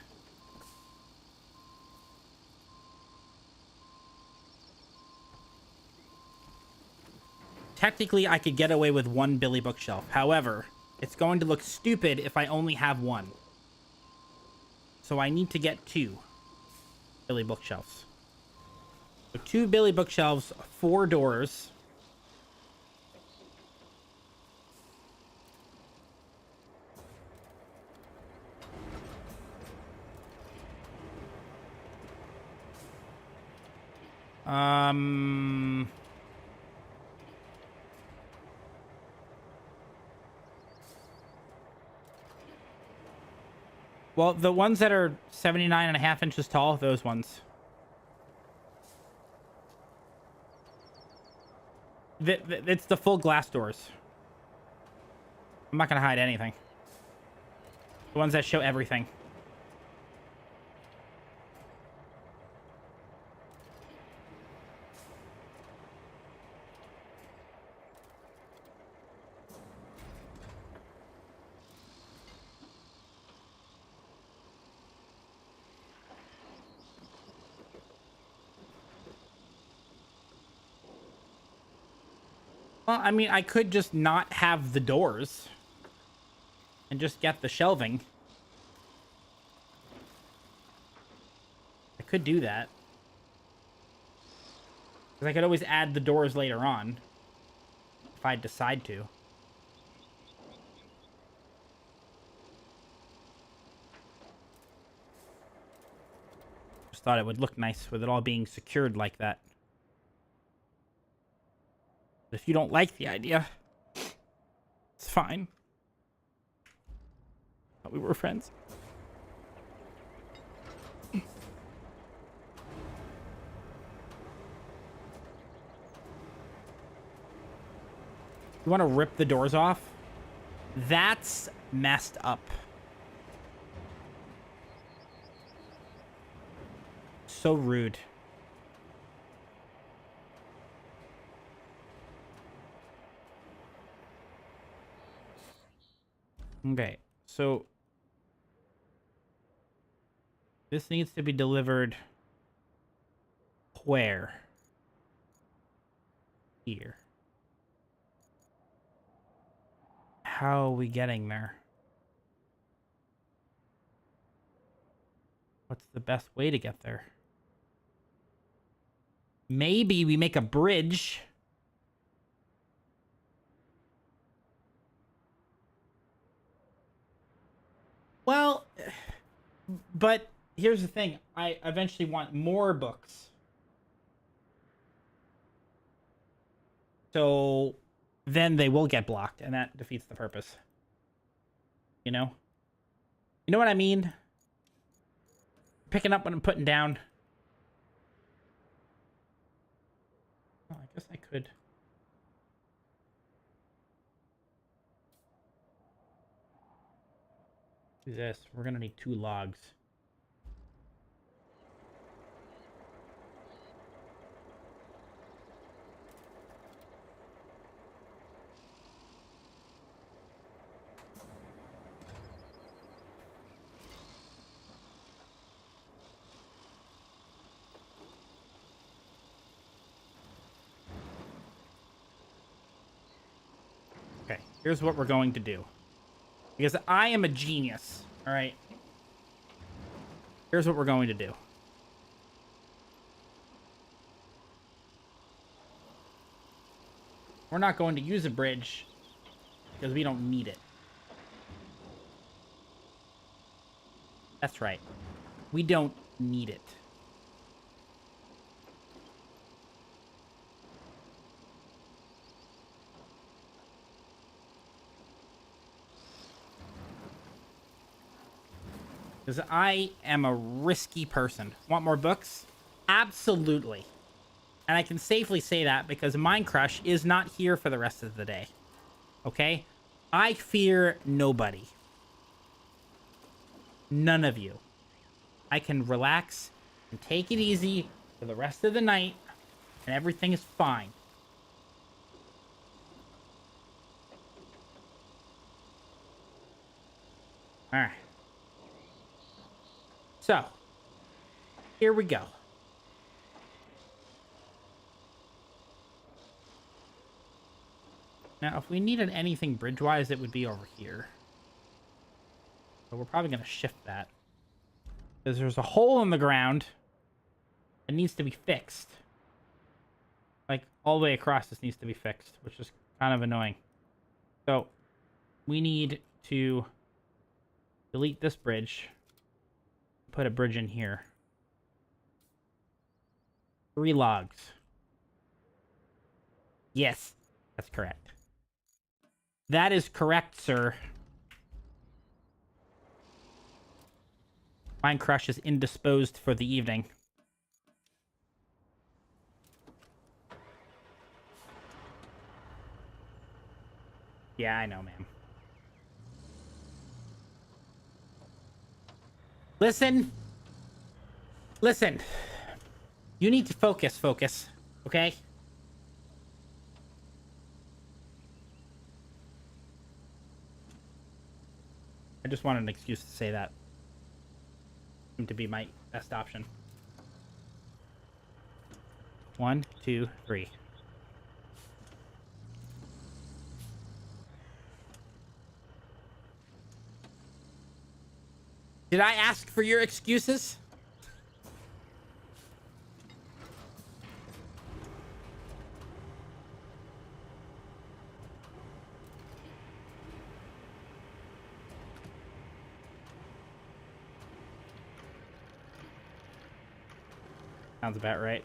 Technically, I could get away with one Billy bookshelf. However, it's going to look stupid if I only have one. So I need to get 2 Billy bookshelves. So 2 Billy bookshelves, 4 doors. Well, the ones that are 79.5 inches tall, those ones. It's the full glass doors. I'm not going to hide anything. The ones that show everything. Well, I mean, I could just not have the doors and just get the shelving. I could do that. Because I could always add the doors later on if I decide to. Just thought it would look nice with it all being secured like that. But if you don't like the idea, it's fine. Thought we were friends. You want to rip the doors off? That's messed up. So rude. Okay, so this needs to be delivered where? Here. How are we getting there? What's the best way to get there? Maybe we make a bridge. Well, but here's the thing. I eventually want more books. So then they will get blocked, and that defeats the purpose. You know? You know what I mean? Picking up what I'm putting down. Oh, I guess I could. Do this. We're gonna need 2 logs. Okay, here's what we're going to do. Because I am a genius, all right? Here's what we're going to do. We're not going to use a bridge because we don't need it. That's right. We don't need it. Because I am a risky person. Want more books? Absolutely. And I can safely say that because Mind Crush is not here for the rest of the day. Okay? I fear nobody. None of you. I can relax and take it easy for the rest of the night, and everything is fine. Alright. So, here we go. Now, if we needed anything bridge-wise, it would be over here. So we're probably going to shift that. Because there's a hole in the ground that needs to be fixed. Like, all the way across this needs to be fixed, which is kind of annoying. So, we need to delete this bridge. Put a bridge in here. 3 logs. Yes, that's correct. That is correct, sir. Mind Crush is indisposed for the evening. Yeah, I know, ma'am. Listen. Listen. You need to focus, okay? I just wanted an excuse to say that. To be my best option. 1, 2, 3. Did I ask for your excuses? Sounds about right.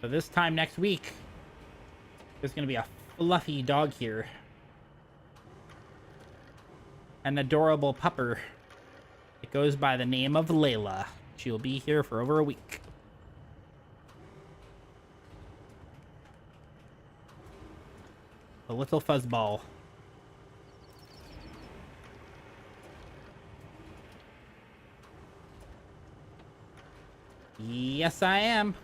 So this time next week, there's going to be a fluffy dog here. An adorable pupper. It goes by the name of Layla. She'll be here for over a week. A little fuzzball. Yes, I am.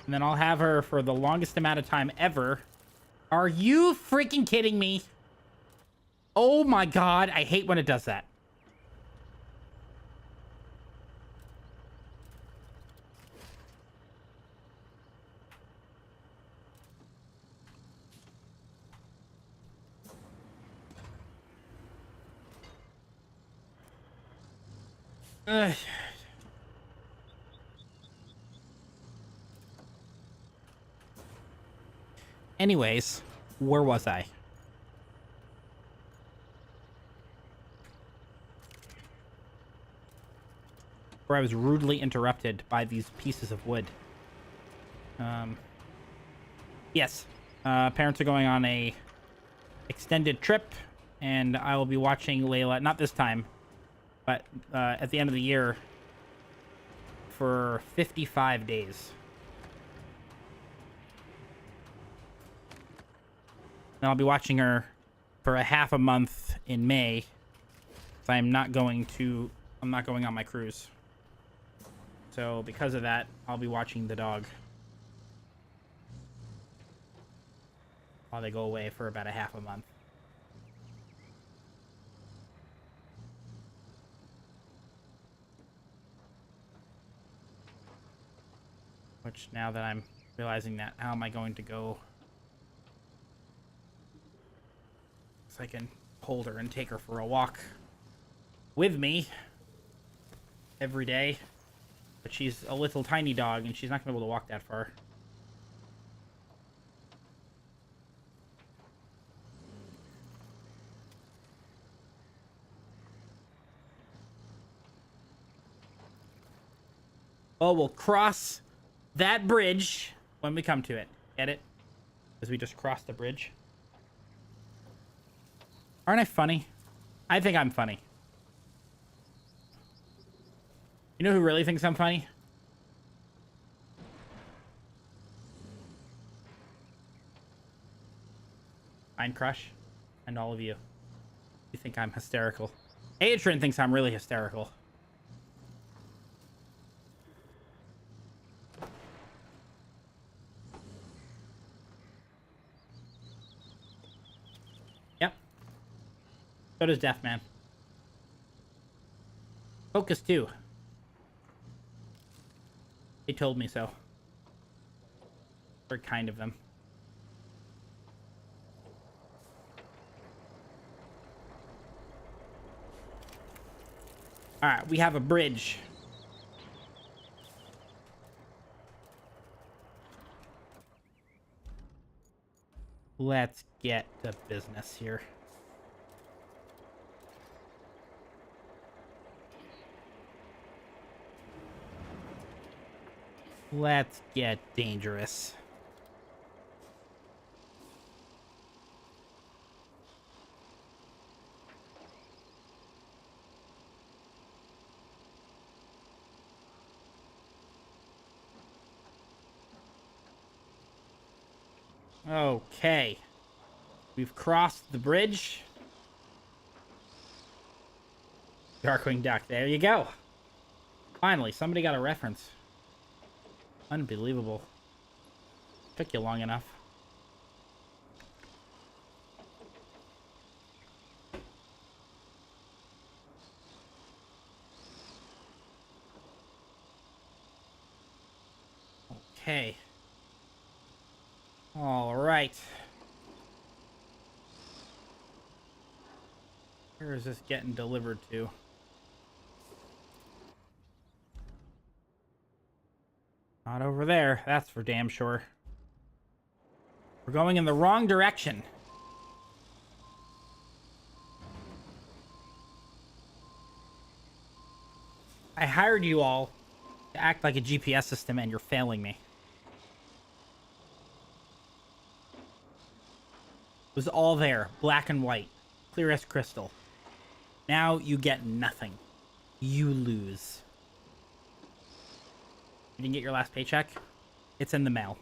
And then I'll have her for the longest amount of time ever. Are you freaking kidding me? Oh my god, I hate when it does that. Ugh. Anyways, where was I? Where I was rudely interrupted by these pieces of wood. Yes. Parents are going on a extended trip, and I will be watching Layla, not this time, but at the end of the year for 55 days. And I'll be watching her for a half a month in May. So I'm not going on my cruise. So because of that, I'll be watching the dog while they go away for about a half a month. Which, now that I'm realizing that, how am I going to go? So I can hold her and take her for a walk with me every day. But she's a little tiny dog, and she's not going to be able to walk that far. Oh, we'll cross that bridge when we come to it. Get it? Because we just crossed the bridge. Aren't I funny? I think I'm funny. You know who really thinks I'm funny? Mind Crush and all of you. You think I'm hysterical. Adrian thinks I'm really hysterical. Yep. So does Deathman. Focus too. They told me so. Very kind of them. Alright, we have a bridge. Let's get to business here. Let's get dangerous. Okay. We've crossed the bridge. Darkwing Duck. There you go. Finally, somebody got a reference. Unbelievable. Took you long enough. Okay. All right. Where is this getting delivered to? Not over there, that's for damn sure. We're going in the wrong direction. I hired you all to act like a GPS system, and you're failing me. It was all there, black and white, clear as crystal. Now you get nothing. You lose. You didn't get your last paycheck? It's in the mail.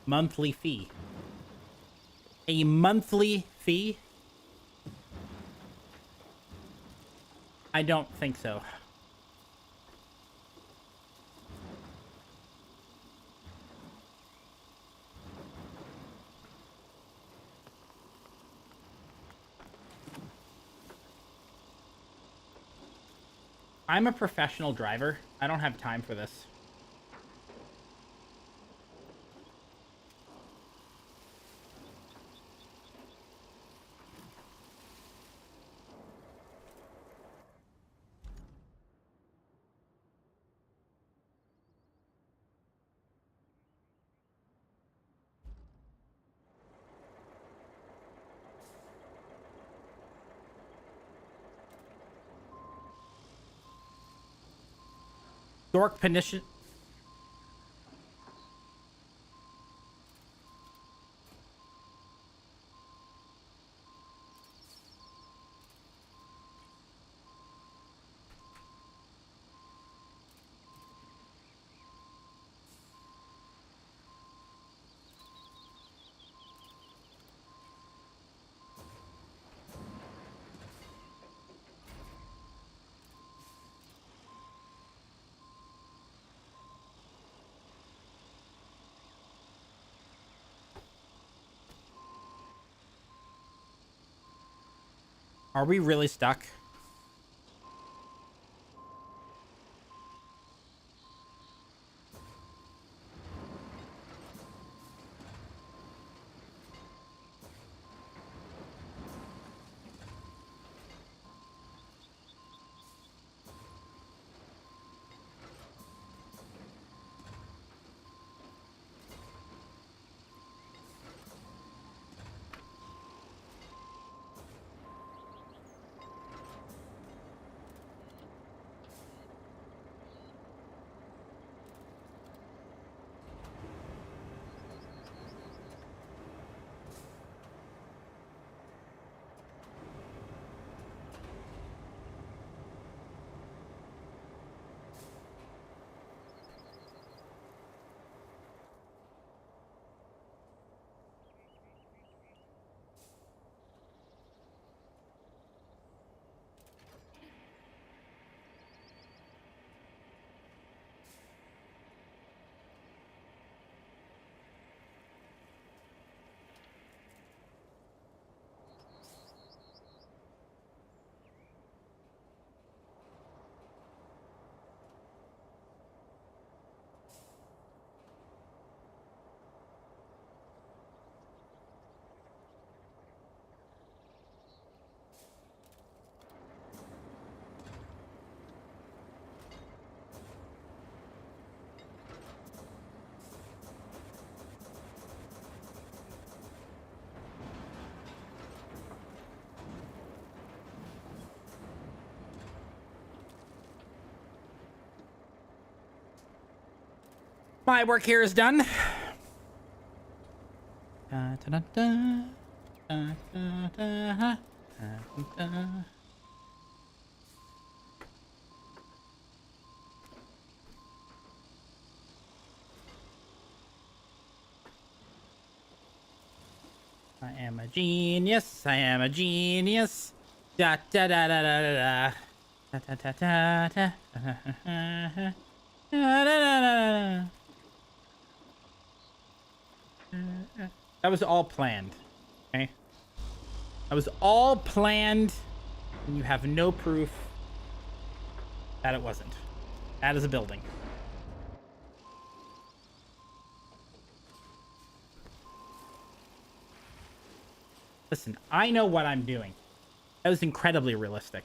Monthly fee. A monthly fee? I don't think so. I'm a professional driver. I don't have time for this. Dork Penition. Are we really stuck? My work here is done. Da, da, da, da. Da, da, da, da, da. I am a genius. I am a genius. Da da da da da da da. Da da da da da. Da da da da. That was all planned. Okay? That was all planned, and you have no proof that it wasn't. That is a building. Listen, I know what I'm doing. That was incredibly realistic.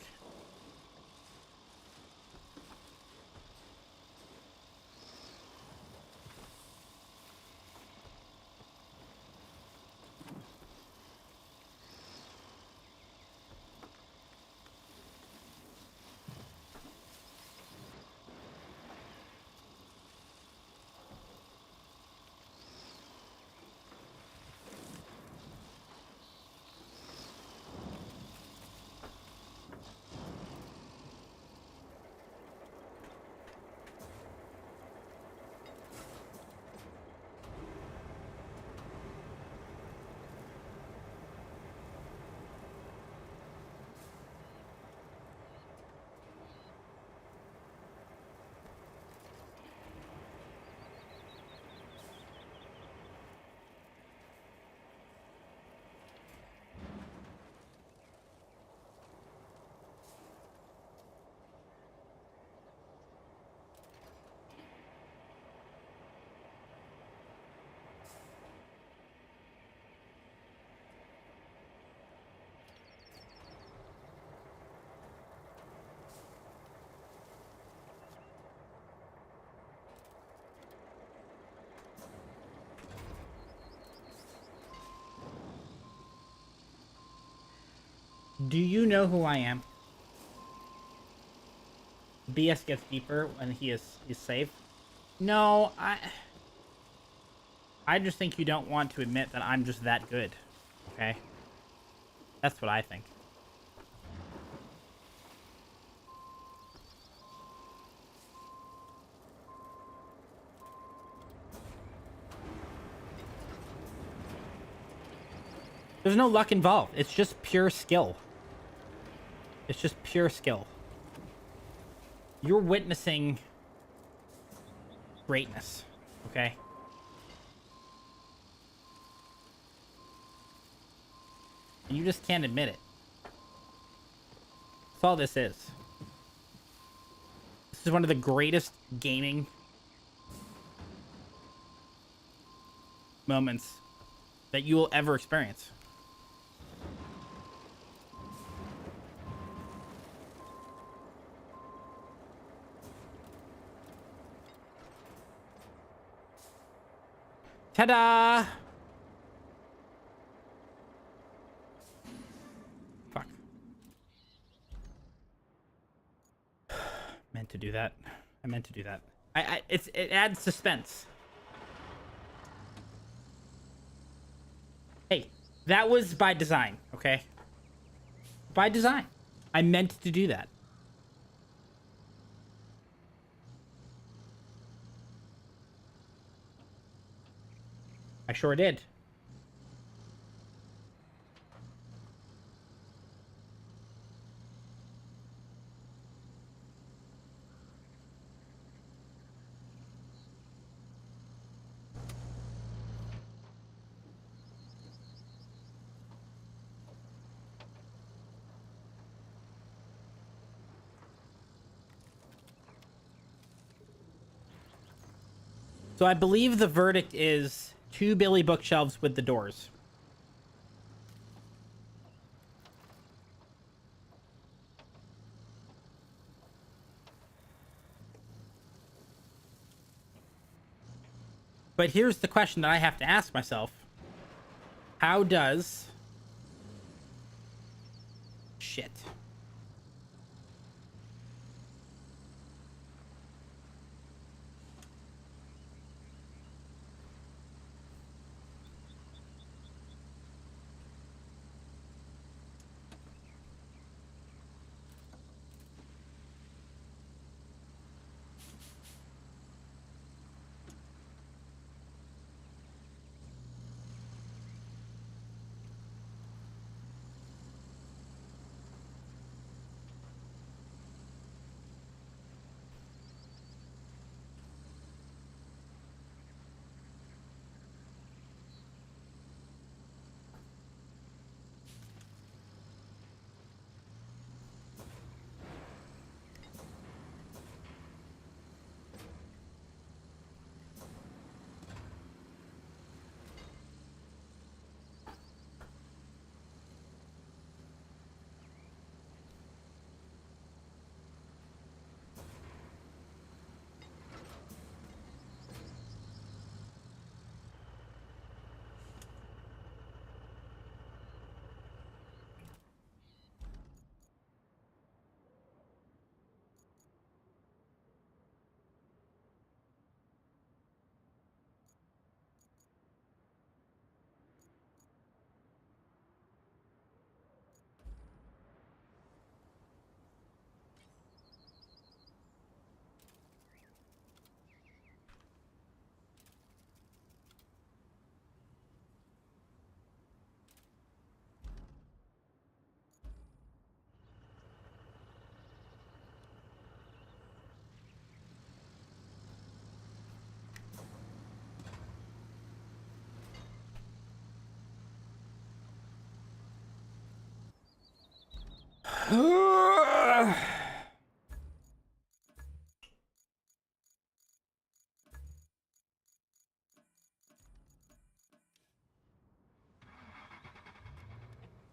Do you know who I am? BS gets deeper when he's safe. No, I just think you don't want to admit that I'm just that good. Okay? That's what I think. There's no luck involved. It's just pure skill. It's just pure skill. You're witnessing greatness, okay? And you just can't admit it. That's all this is. This is one of the greatest gaming moments that you will ever experience. Ta-da! Fuck. Meant to do that. I meant to do that. It adds suspense. Hey, that was by design, okay? By design. I meant to do that. I sure did. So I believe the verdict is 2 Billy bookshelves with the doors. But here's the question that I have to ask myself. How does... Shit.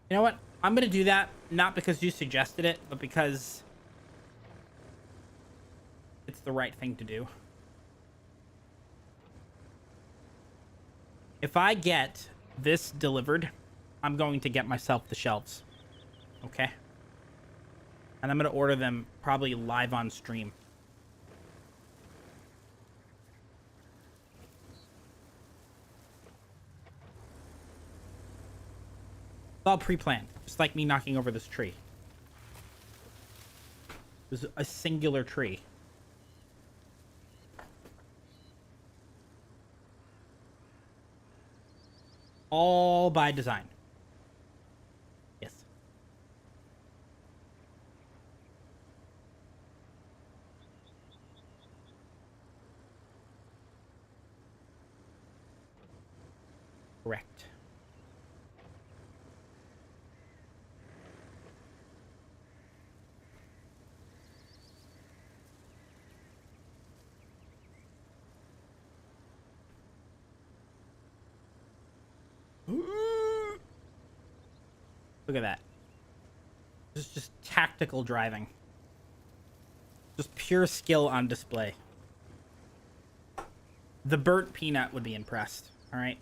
You know what? I'm gonna do that, not because you suggested it, but because it's the right thing to do. If I get this delivered, I'm going to get myself the shelves. Okay? And I'm gonna order them probably live on stream. It's all pre-planned, just like me knocking over this tree. It was a singular tree. All by design. Yes. Correct. Look at that. Just tactical driving. Just pure skill on display. The burnt peanut would be impressed. All right.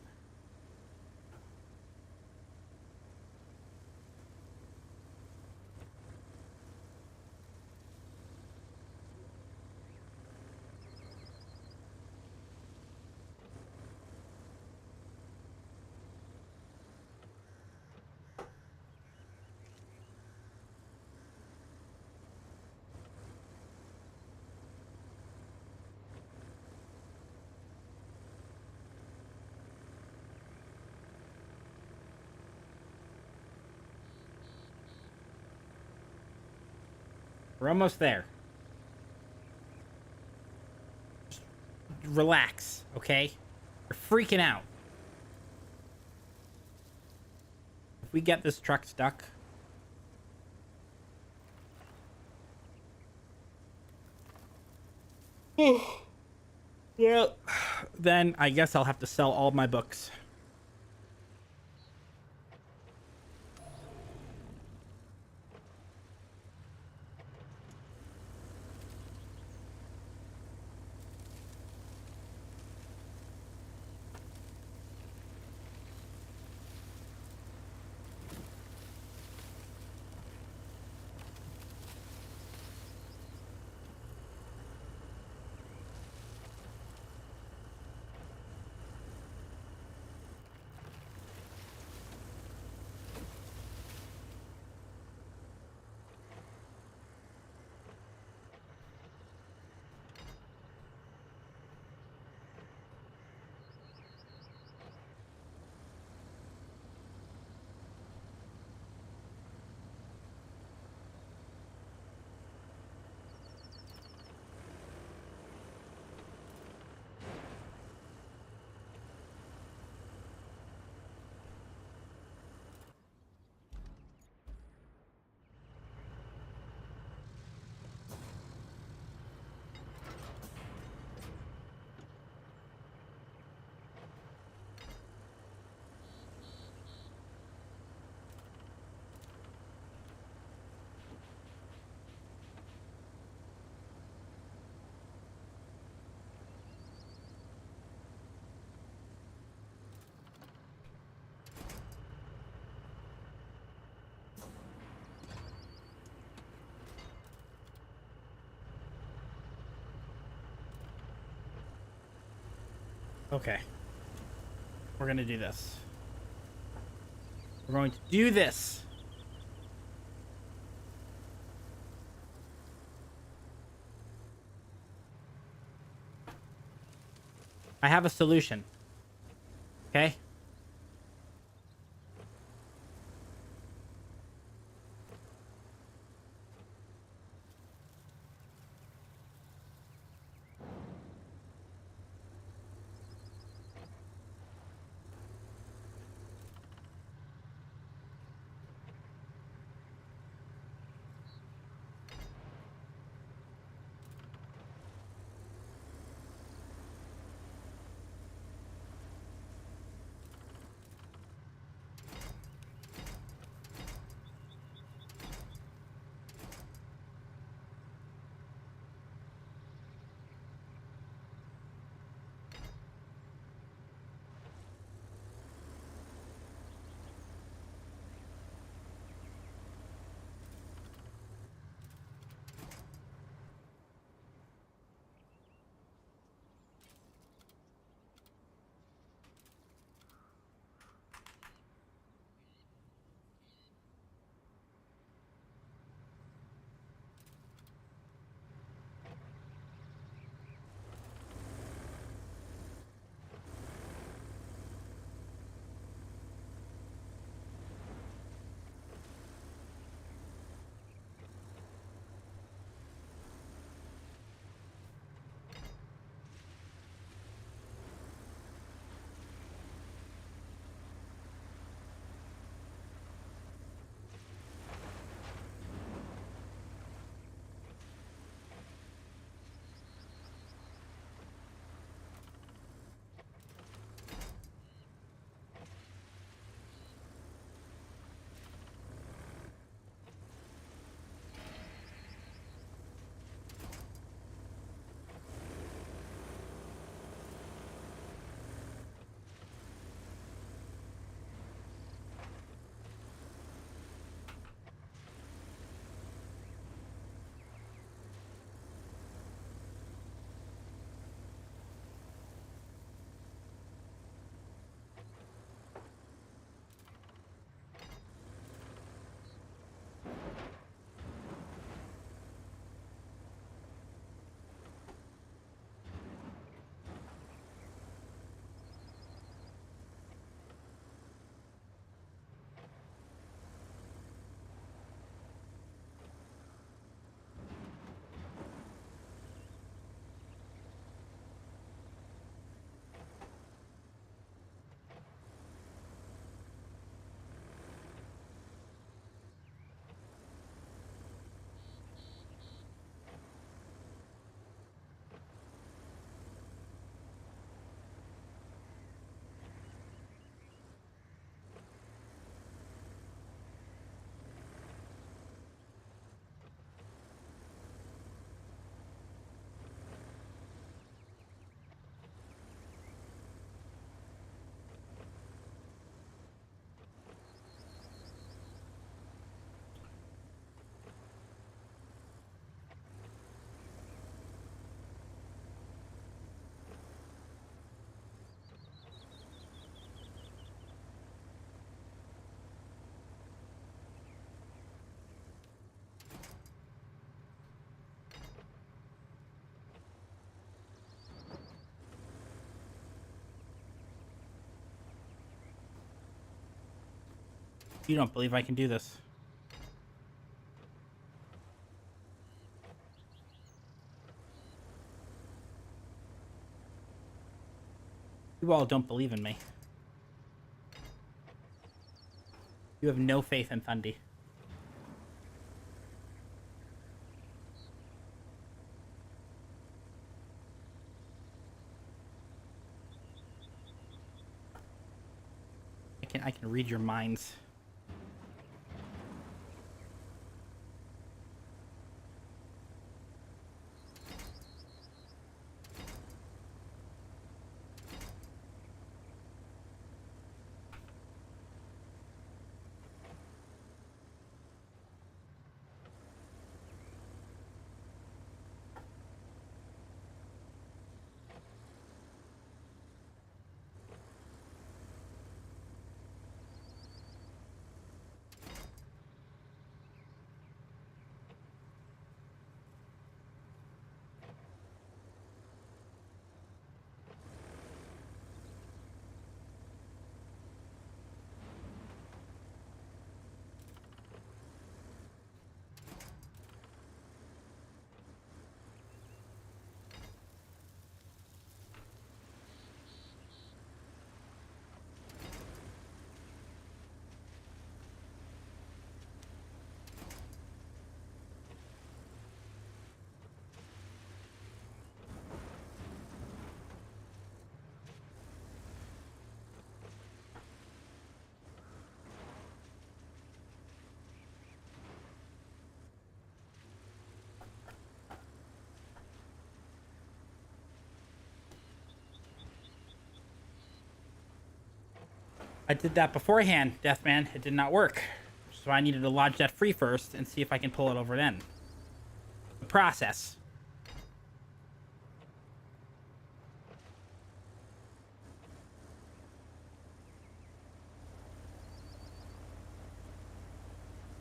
We're almost there. Just relax, okay? You're freaking out. If we get this truck stuck... well, then I guess I'll have to sell all my books. Okay. We're gonna do this. We're going to do this. I have a solution. Okay? You don't believe I can do this. You all don't believe in me. You have no faith in Thundy. I can read your minds. I did that beforehand, Deathman. It did not work. So I needed to lodge that free first and see if I can pull it over then. The process.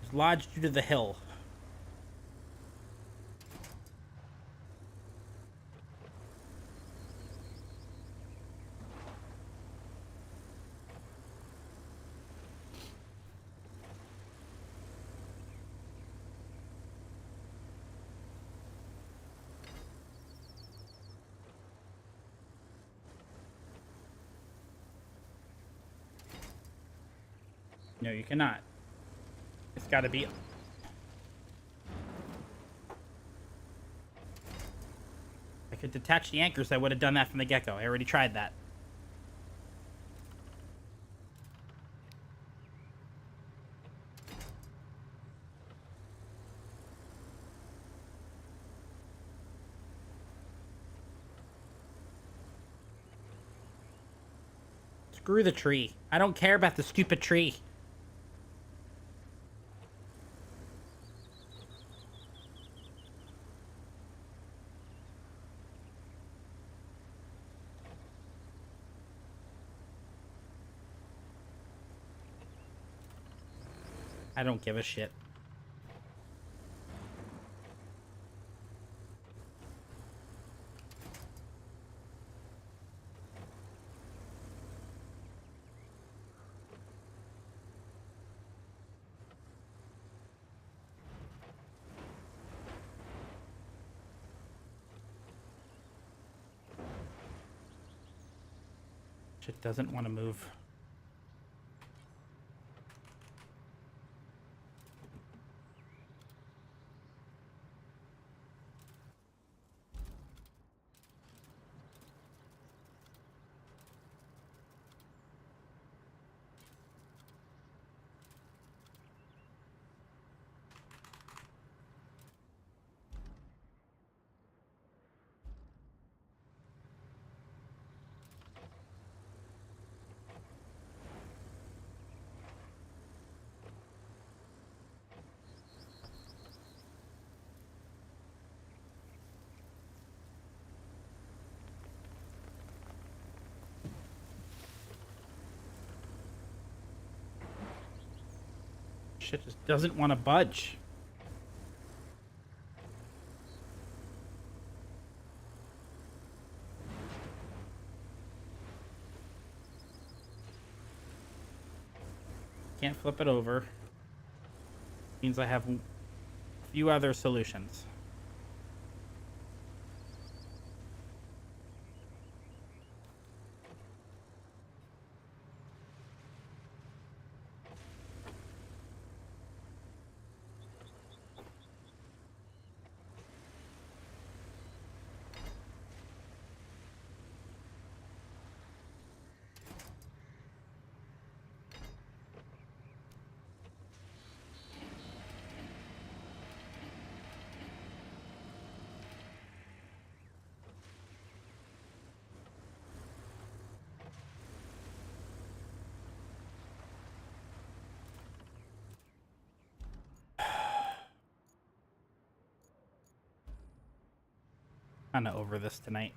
It's lodged due to the hill. No, you cannot. It's got to be... If I could detach the anchors, I would have done that from the get-go. I already tried that. Screw the tree. I don't care about the stupid tree. I don't give a shit. Shit doesn't want to move. Shit just doesn't want to budge. can't flip it over. Means I have a few other solutions. Kind of over this tonight.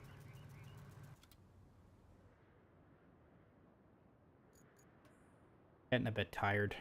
Getting a bit tired.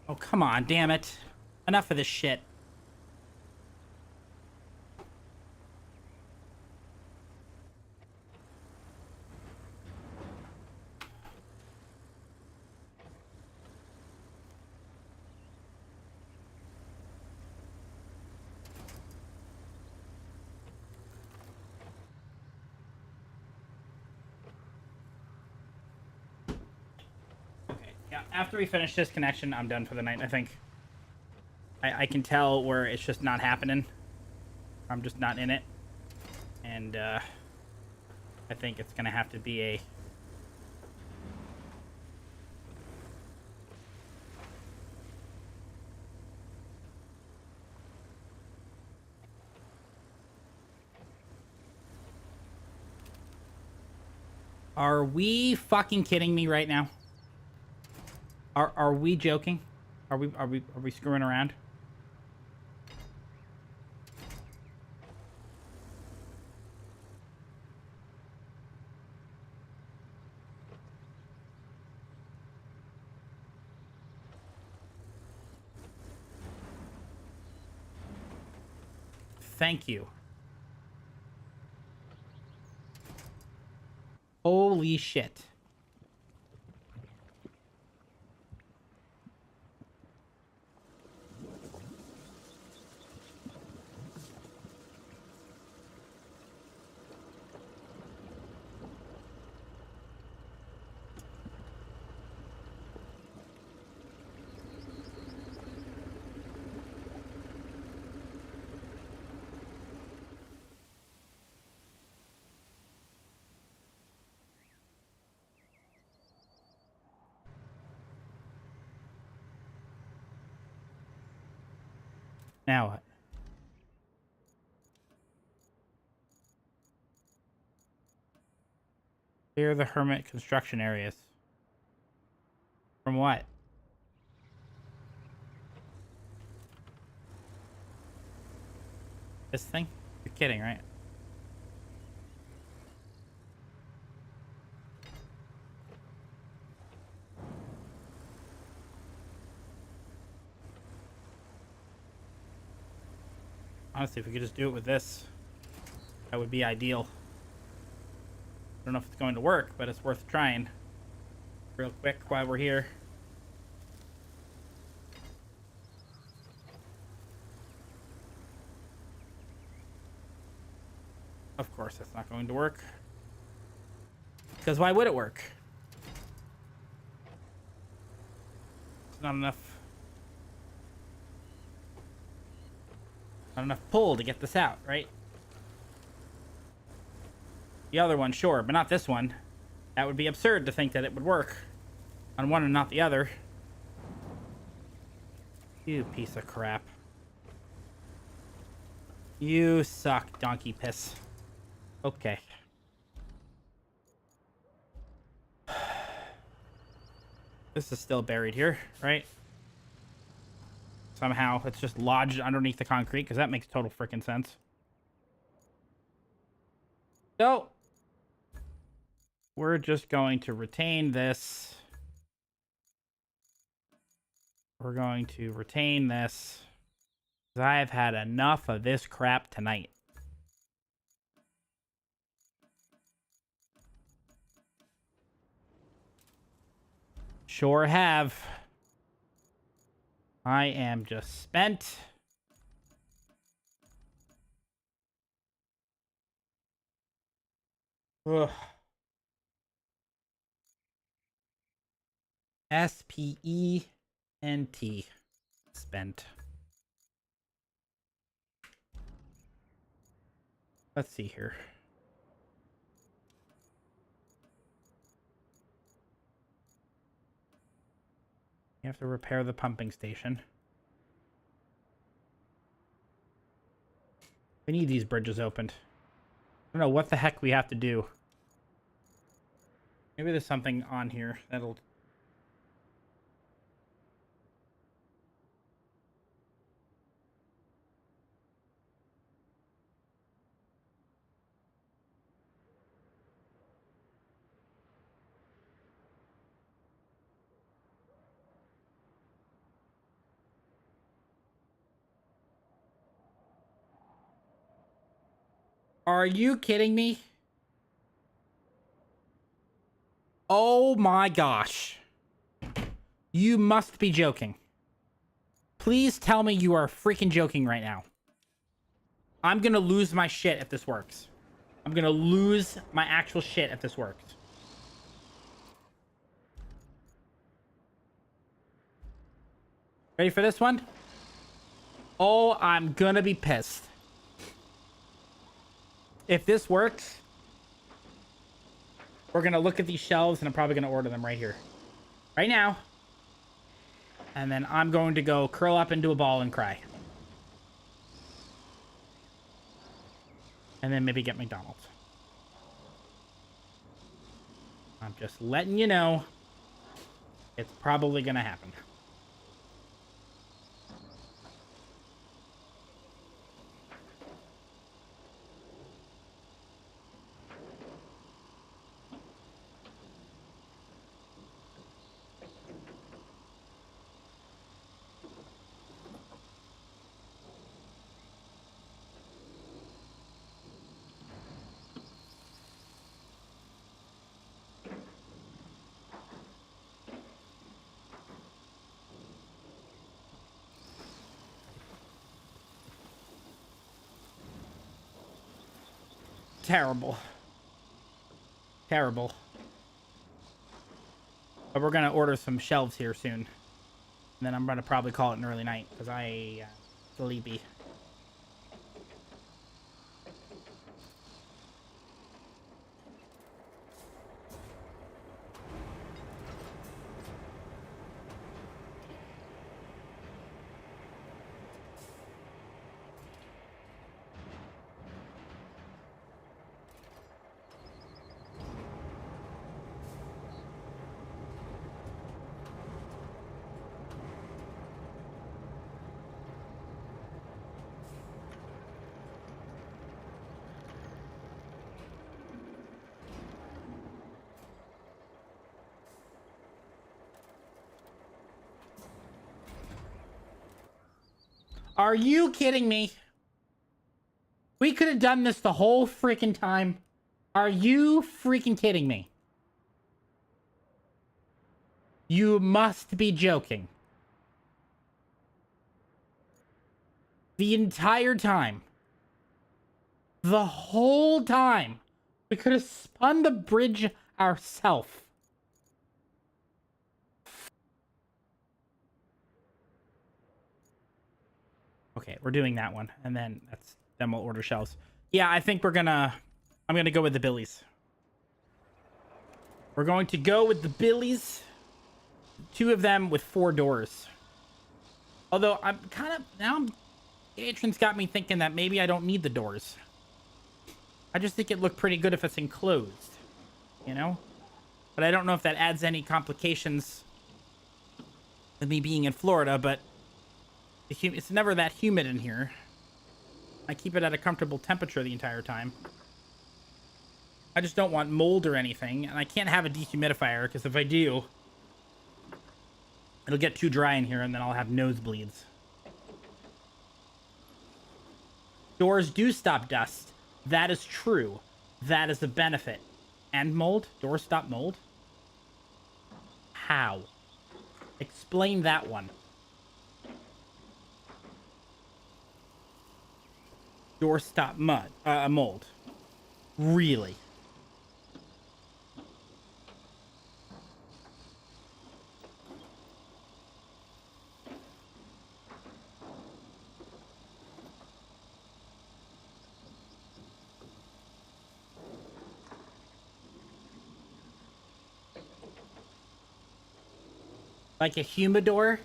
Oh, come on, damn it. Enough of this shit. Yeah, after we finish this connection, I'm done for the night, I think. I can tell where it's just not happening. I'm just not in it. And, I think it's gonna have to be a... Are we fucking kidding me right now? Are we joking? Are we screwing around? Thank you. Holy shit. Now what? Clear the hermit construction areas. From what? This thing? You're kidding, right? Honestly, if we could just do it with this, that would be ideal. I don't know if it's going to work, but it's worth trying. Real quick while we're here. Of course, that's not going to work. Because why would it work? It's not enough. Not enough pull to get this out, right? The other one, sure, but not this one. That would be absurd to think that it would work on one and not the other. You piece of crap. You suck, donkey piss. Okay. This is still buried here, right? Somehow it's just lodged underneath the concrete, because that makes total freaking sense. So, we're just going to retain this. We're going to retain this. Because I have had enough of this crap tonight. Sure have. I am just spent. Ugh. S-P-E-N-T. Spent. Let's see here. You have to repair the pumping station. We need these bridges opened. I don't know what the heck we have to do. Maybe there's something on here that'll... Are you kidding me? Oh my gosh. You must be joking. Please tell me you are freaking joking right now. I'm gonna lose my shit if this works. I'm gonna lose my actual shit if this works. Ready for this one? Oh, I'm gonna be pissed. If this works, we're gonna look at these shelves and I'm probably gonna order them right here. Right now. And then I'm going to go curl up into a ball and cry. And then maybe get McDonald's. I'm just letting you know. It's probably gonna happen. Terrible. Terrible. But we're going to order some shelves here soon. And then I'm going to probably call it an early night because I sleepy. Are you kidding me? We could have done this the whole freaking time. Are you freaking kidding me? You must be joking. The entire time. The whole time. We could have spun the bridge ourselves. Okay, we're doing that one. And then we'll order shelves. Yeah, I think I'm gonna go with the Billies. We're going to go with the Billies. 2 of them with 4 doors. Although I'm The entrance got me thinking that maybe I don't need the doors. I just think it looked pretty good if it's enclosed, you know? But I don't know if that adds any complications with me being in Florida, but it's never that humid in here. I keep it at a comfortable temperature the entire time. I just don't want mold or anything, and I can't have a dehumidifier, because if I do, it'll get too dry in here, and then I'll have nosebleeds. Doors do stop dust. That is true. That is a benefit. And mold? Doors stop mold? How? Explain that one. Doors stop mold. Really? Like a humidor?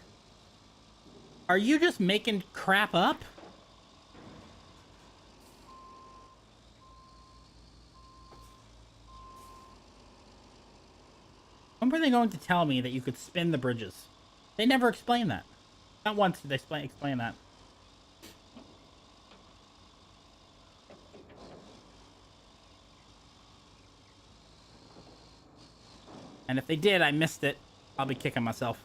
Are you just making crap up? When were they going to tell me that you could spin the bridges? They never explained that. Not once did they explain that. And if they did, I missed it. I'll be kicking myself.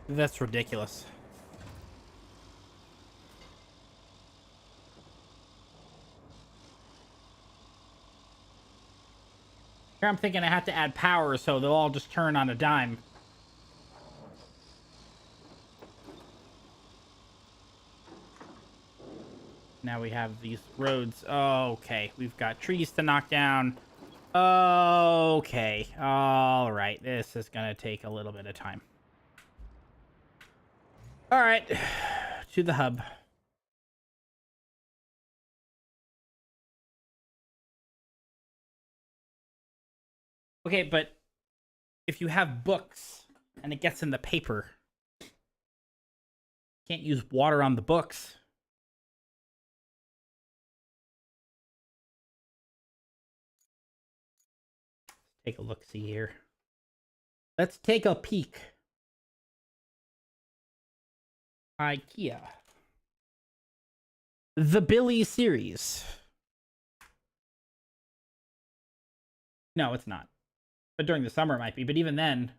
That's ridiculous. Here I'm thinking I have to add power so they'll all just turn on a dime. Now we have these roads. Okay, we've got trees to knock down. Okay, all right. This is gonna take a little bit of time. All right, to the hub. Okay, but if you have books and it gets in the paper, can't use water on the books. Take a look, see here. Let's take a peek. IKEA. The Billy series. No, it's not. But during the summer it might be. But even then,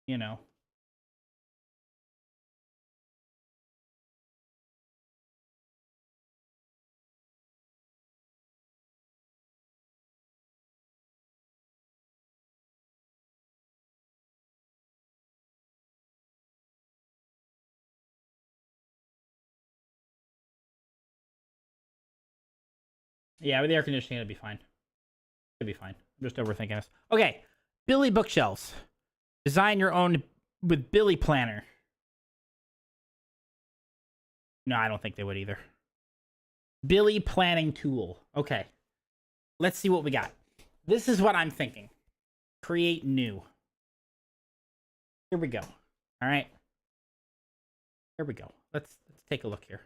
you know. Yeah, with the air conditioning, it'll be fine. It'll be fine. I'm just overthinking this. Okay, Billy bookshelves. Design your own with Billy Planner. No, I don't think they would either. Billy Planning Tool. Okay. Let's see what we got. This is what I'm thinking. Create new. Here we go. All right. Here we go. Let's take a look here.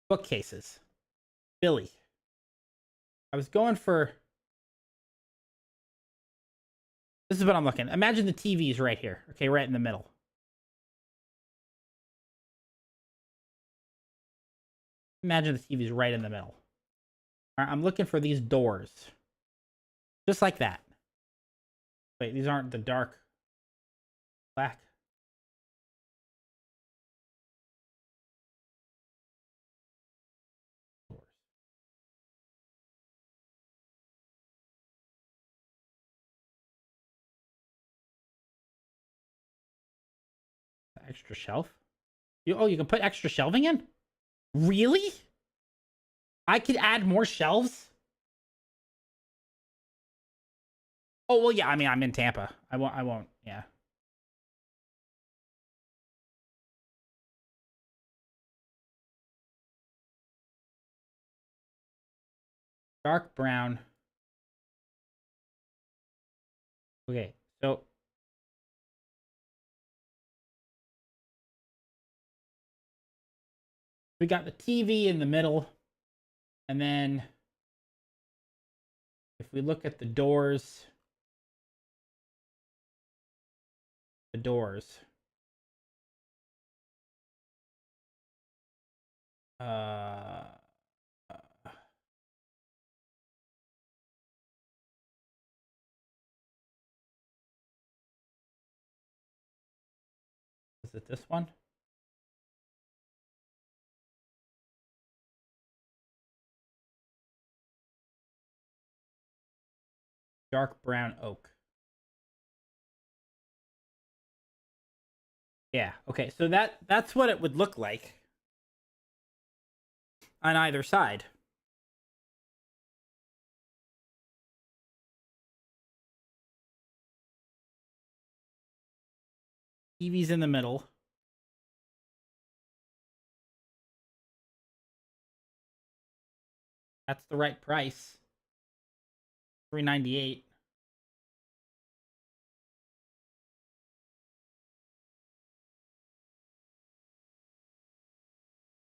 Bookcases. Billy. I was going for... This is what I'm looking. Imagine the TV's right here. Okay, right in the middle. Imagine the TV's right in the middle. All right, I'm looking for these doors. Just like that. Wait, these aren't the dark black. Doors. Extra shelf? You can put extra shelving in? Really? I could add more shelves? Oh, well, yeah, I mean, I'm in Tampa. I won't, yeah. Dark brown. Okay, so we got the TV in the middle, and then if we look at the doors, uh, is it this one? Dark brown oak. Yeah, okay, so that's what it would look like on either side. TV's in the middle. That's the right price. $398.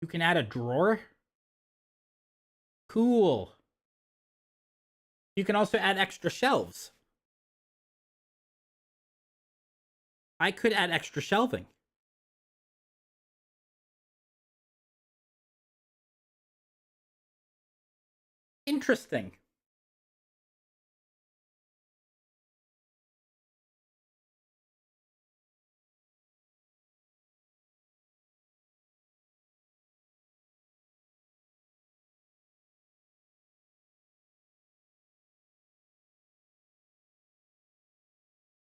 You can add a drawer? Cool. You can also add extra shelves. I could add extra shelving. Interesting.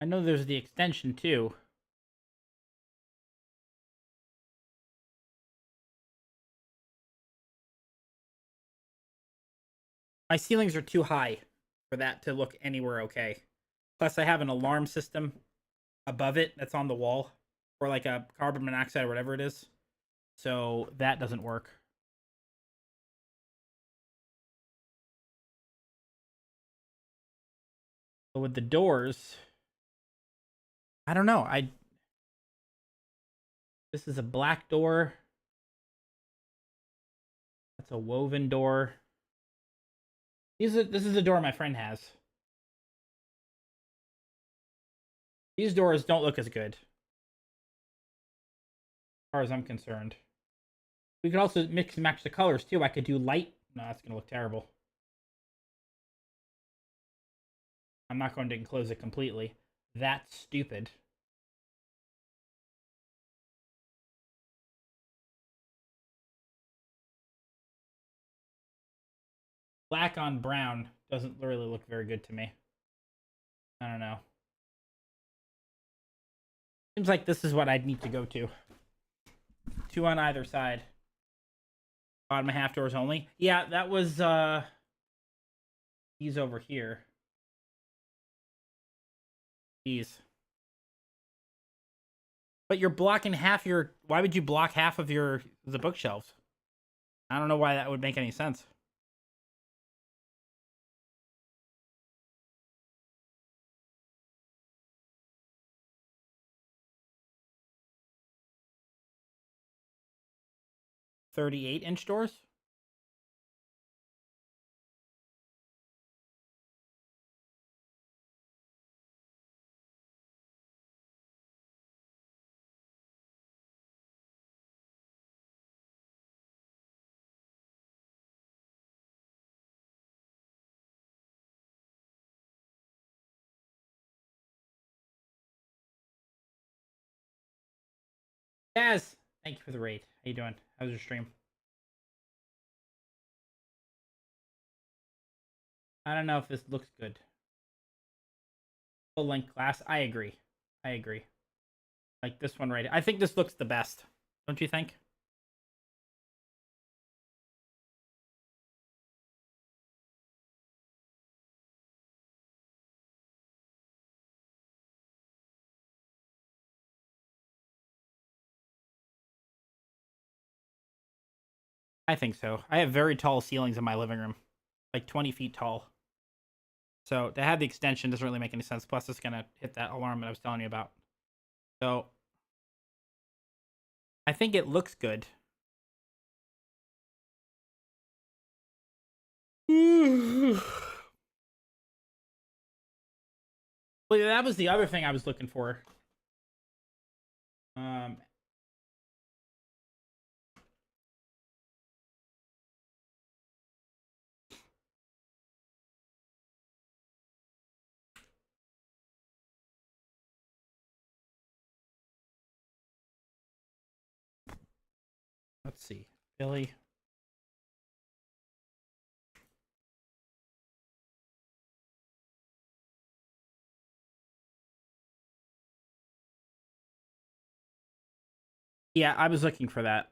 I know there's the extension too. My ceilings are too high for that to look anywhere okay. Plus, I have an alarm system above it that's on the wall, or like a carbon monoxide or whatever it is. So that doesn't work. But with the doors, I don't know. This is a black door. That's a woven door. This is the door my friend has. These doors don't look as good, as far as I'm concerned. We could also mix and match the colors too. I could do light. No, that's gonna look terrible. I'm not going to enclose it completely. That's stupid. Black on brown doesn't really look very good to me. I don't know. Seems like this is what I'd need to go to. Two on either side. Bottom half doors only. Yeah, that was these over here. These. But you're blocking half your... Why would you block half of the bookshelves? I don't know why that would make any sense. $38-inch doors? Kaz, thank you for the raid. How you doing? How's your stream? I don't know if this looks good. Full length glass. I agree. I agree. Like this one right. I think this looks the best. Don't you think? I think so. I have very tall ceilings in my living room, like 20 feet tall. So to have the extension doesn't really make any sense. Plus, it's gonna hit that alarm that I was telling you about. So I think it looks good. Well, that was the other thing I was looking for. Let's see, Billy. Yeah, I was looking for that.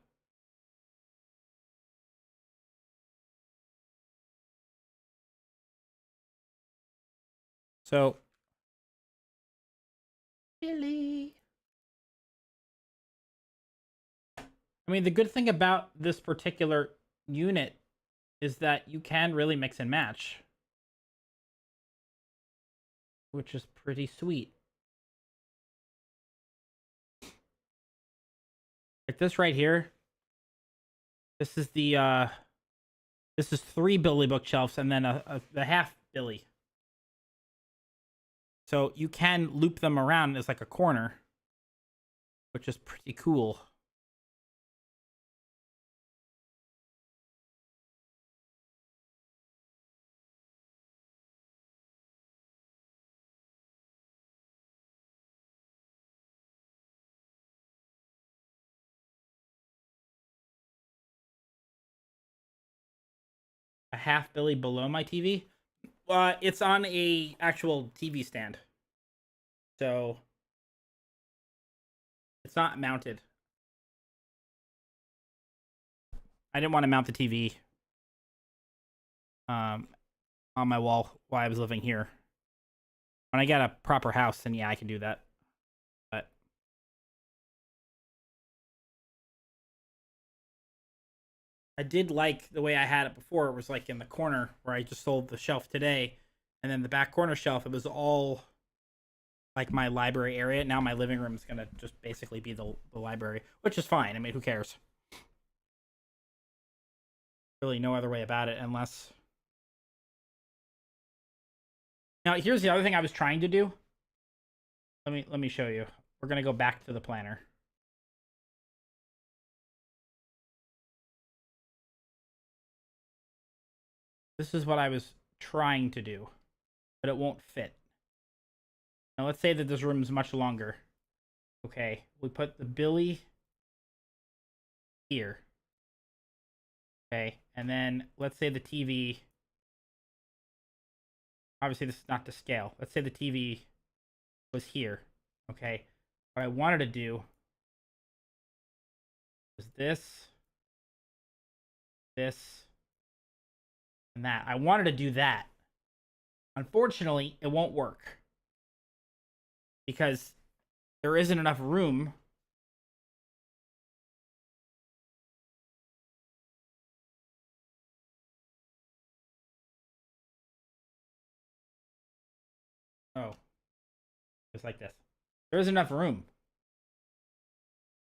So, Billy. I mean, the good thing about this particular unit is that you can really mix and match, which is pretty sweet. Like this right here. This is the this is 3 Billy bookshelves and then a half Billy. So you can loop them around as like a corner, which is pretty cool. A half Billy below my TV. It's on a actual TV stand, so it's not mounted. I didn't want to mount the TV on my wall while I was living here. When I get a proper house, then yeah, I can do that. But I did like the way I had it before. It was like in the corner where I just sold the shelf today, and then the back corner shelf, it was all like my library area. Now my living room is gonna just basically be the library, which is fine. I mean, who cares? Really, no other way about it, unless. Now, here's the other thing I was trying to do. Let me show you. We're gonna go back to the planner. This is what I was trying to do, but it won't fit. Now, let's say that this room is much longer. Okay, we put the Billy here. Okay, and then let's say the TV. Obviously, this is not to scale. Let's say the TV was here. Okay, what I wanted to do was this, and that. I wanted to do that. Unfortunately, it won't work because there isn't enough room. Oh, just like this. There isn't enough room.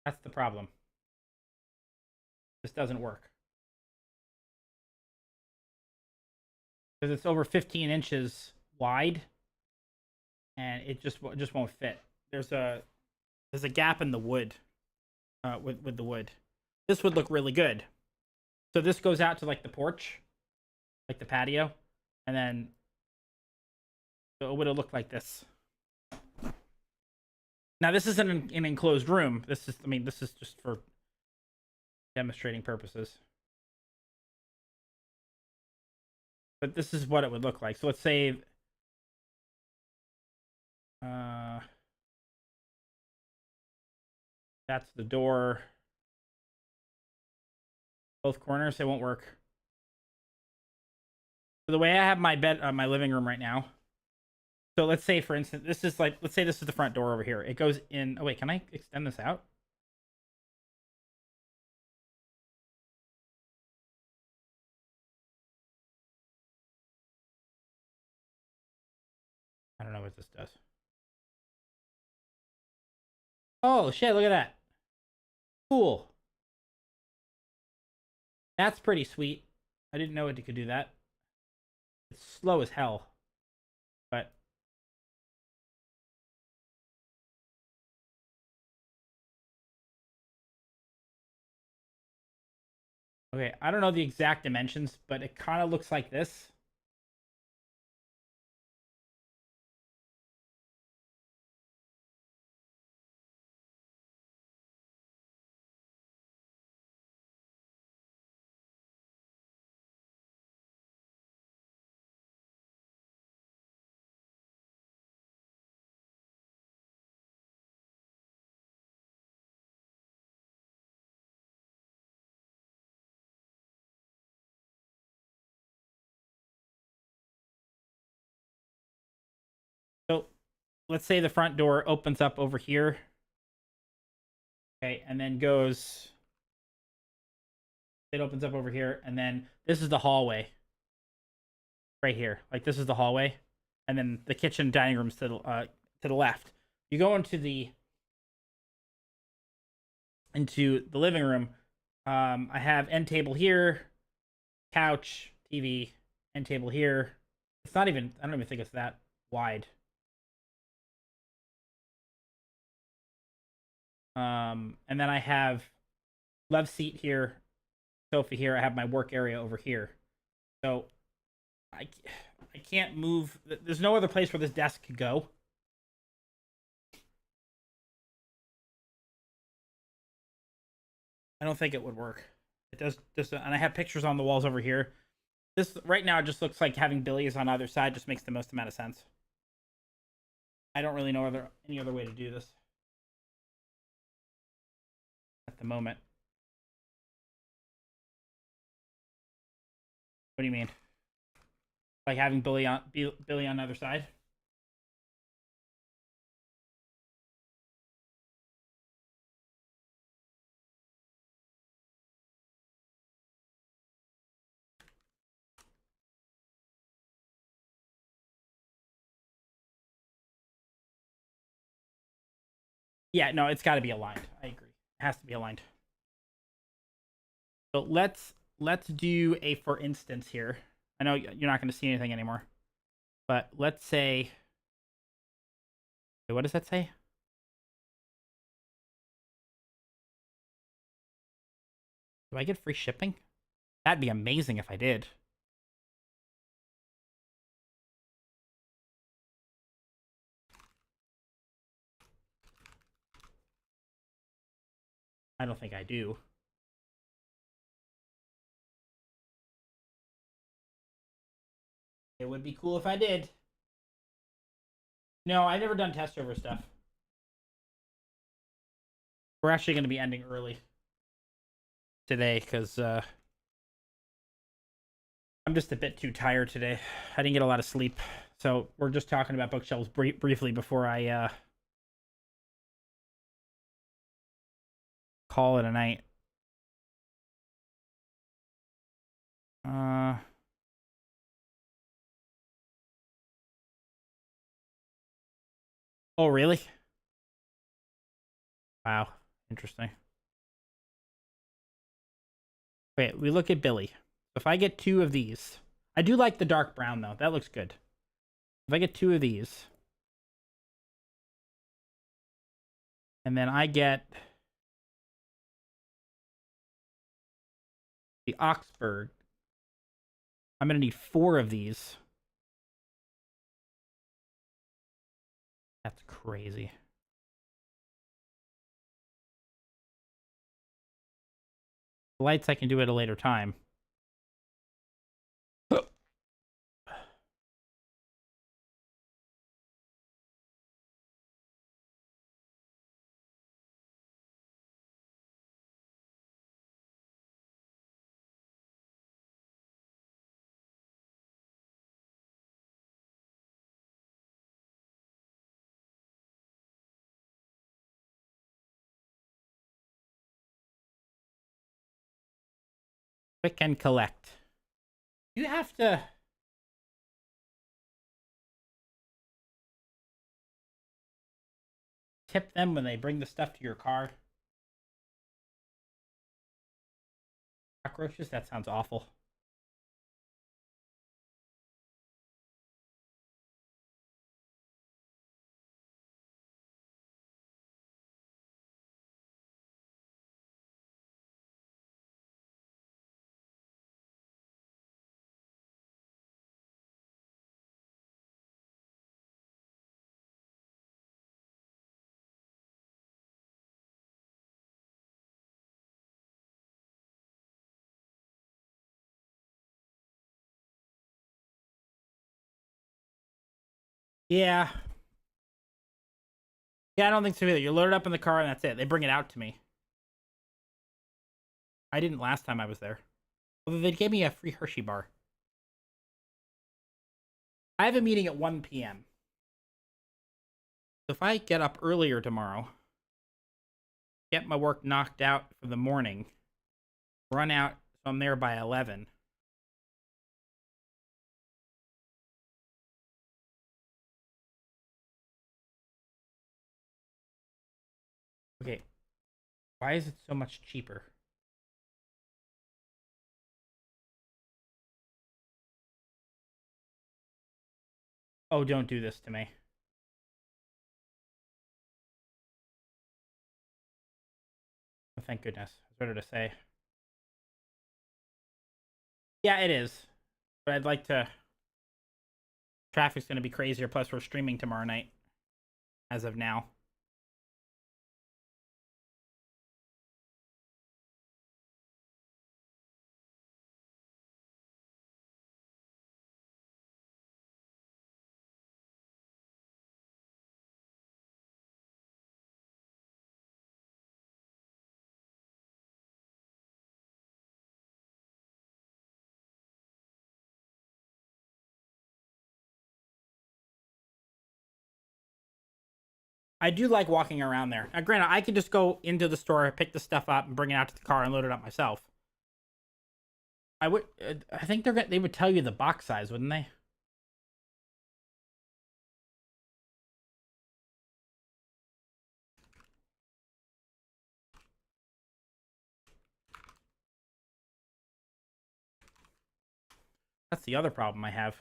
That's the problem. This doesn't work. Because it's over 15 inches wide, and it just won't fit. There's a gap in the wood, with the wood. This would look really good. So this goes out to like the porch, like the patio, and then so it would have looked like this. Now, this isn't an enclosed room. This is, I mean, this is just for demonstrating purposes. But this is what it would look like. So let's say, that's the door. Both corners, they won't work. So the way I have my bed, my living room right now. So let's say, for instance, this is like, let's say this is the front door over here. It goes in. Oh wait, can I extend this out? I don't know what this does. Oh shit! Look at that. Cool. That's pretty sweet. I didn't know it could do that. It's slow as hell, but okay. I don't know the exact dimensions, but it kind of looks like this. So let's say the front door opens up over here. Okay, and then goes. It opens up over here, and then this is the hallway. Right here, like this is the hallway, and then the kitchen dining room's to the left. You go into the living room. I have end table here, couch, TV, end table here. It's not even. I don't even think it's that wide. And then I have love seat here, sofa here. I have my work area over here. So I can't move. There's no other place where this desk could go. I don't think it would work. It does just, and I have pictures on the walls over here. This right now just looks like having Billy's on either side just makes the most amount of sense. I don't really know any other way to do this at the moment. What do you mean? Like having Billy on the other side? Yeah, no, it's got to be aligned. I agree. It has to be aligned. So let's do a for instance here. I know you're not going to see anything anymore, but let's say. Wait, what does that say? Do I get free shipping? That'd be amazing if I did. I don't think I do. It would be cool if I did. No, I've never done test server stuff. We're actually going to be ending early today because I'm just a bit too tired today. I didn't get a lot of sleep. So we're just talking about bookshelves briefly before I call it a night. Oh, really? Wow. Interesting. Wait, we look at Billy. If I get 2 of these, I do like the dark brown though. That looks good. If I get 2 of these, and then I get the Oxford, I'm gonna need 4 of these. That's crazy. The lights I can do at a later time. Click and collect. You have to... tip them when they bring the stuff to your car. Cockroaches? That sounds awful. Yeah. Yeah, I don't think so either. You load it up in the car and that's it. They bring it out to me. I didn't last time I was there. Although they gave me a free Hershey bar. I have a meeting at 1 p.m. If I get up earlier tomorrow, get my work knocked out for the morning, run out so I'm there by 11. Okay. Why is it so much cheaper? Oh, don't do this to me. Oh, thank goodness. I was ready to say. Yeah, it is. But I'd like to... Traffic's going to be crazier, plus we're streaming tomorrow night. As of now. I do like walking around there. Now, granted, I could just go into the store, pick the stuff up, and bring it out to the car and load it up myself. I would. I think they would tell you the box size, wouldn't they? That's the other problem I have.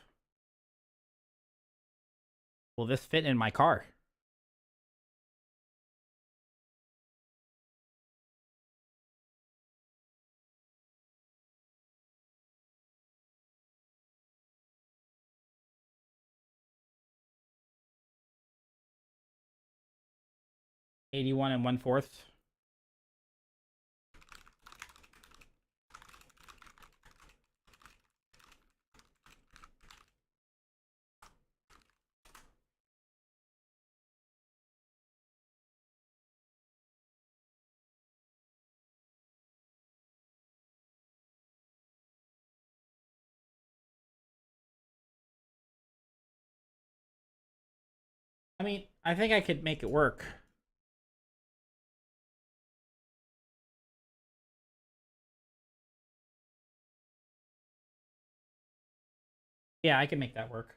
Will this fit in my car? $81 1/4. I mean, I think I could make it work. Yeah, I can make that work.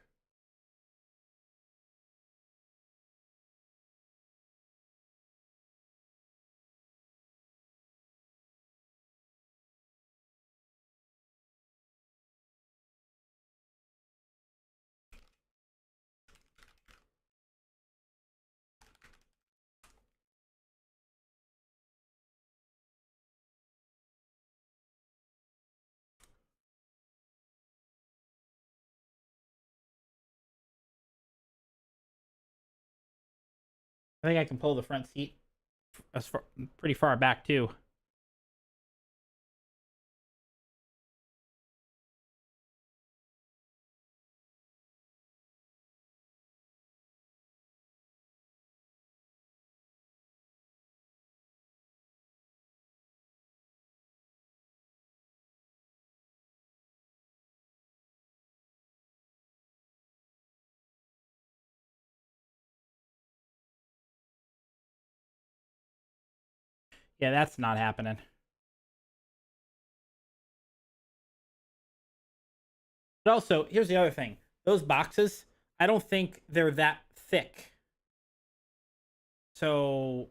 I think I can pull the front seat pretty far back too. Yeah, that's not happening. But also, here's the other thing. Those boxes, I don't think they're that thick. So...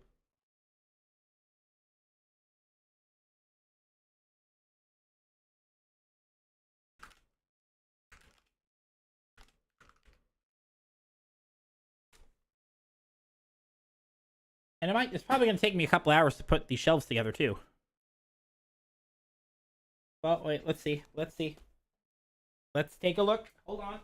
And it's probably going to take me a couple hours to put these shelves together, too. Well, wait, let's see. Let's take a look. Hold on.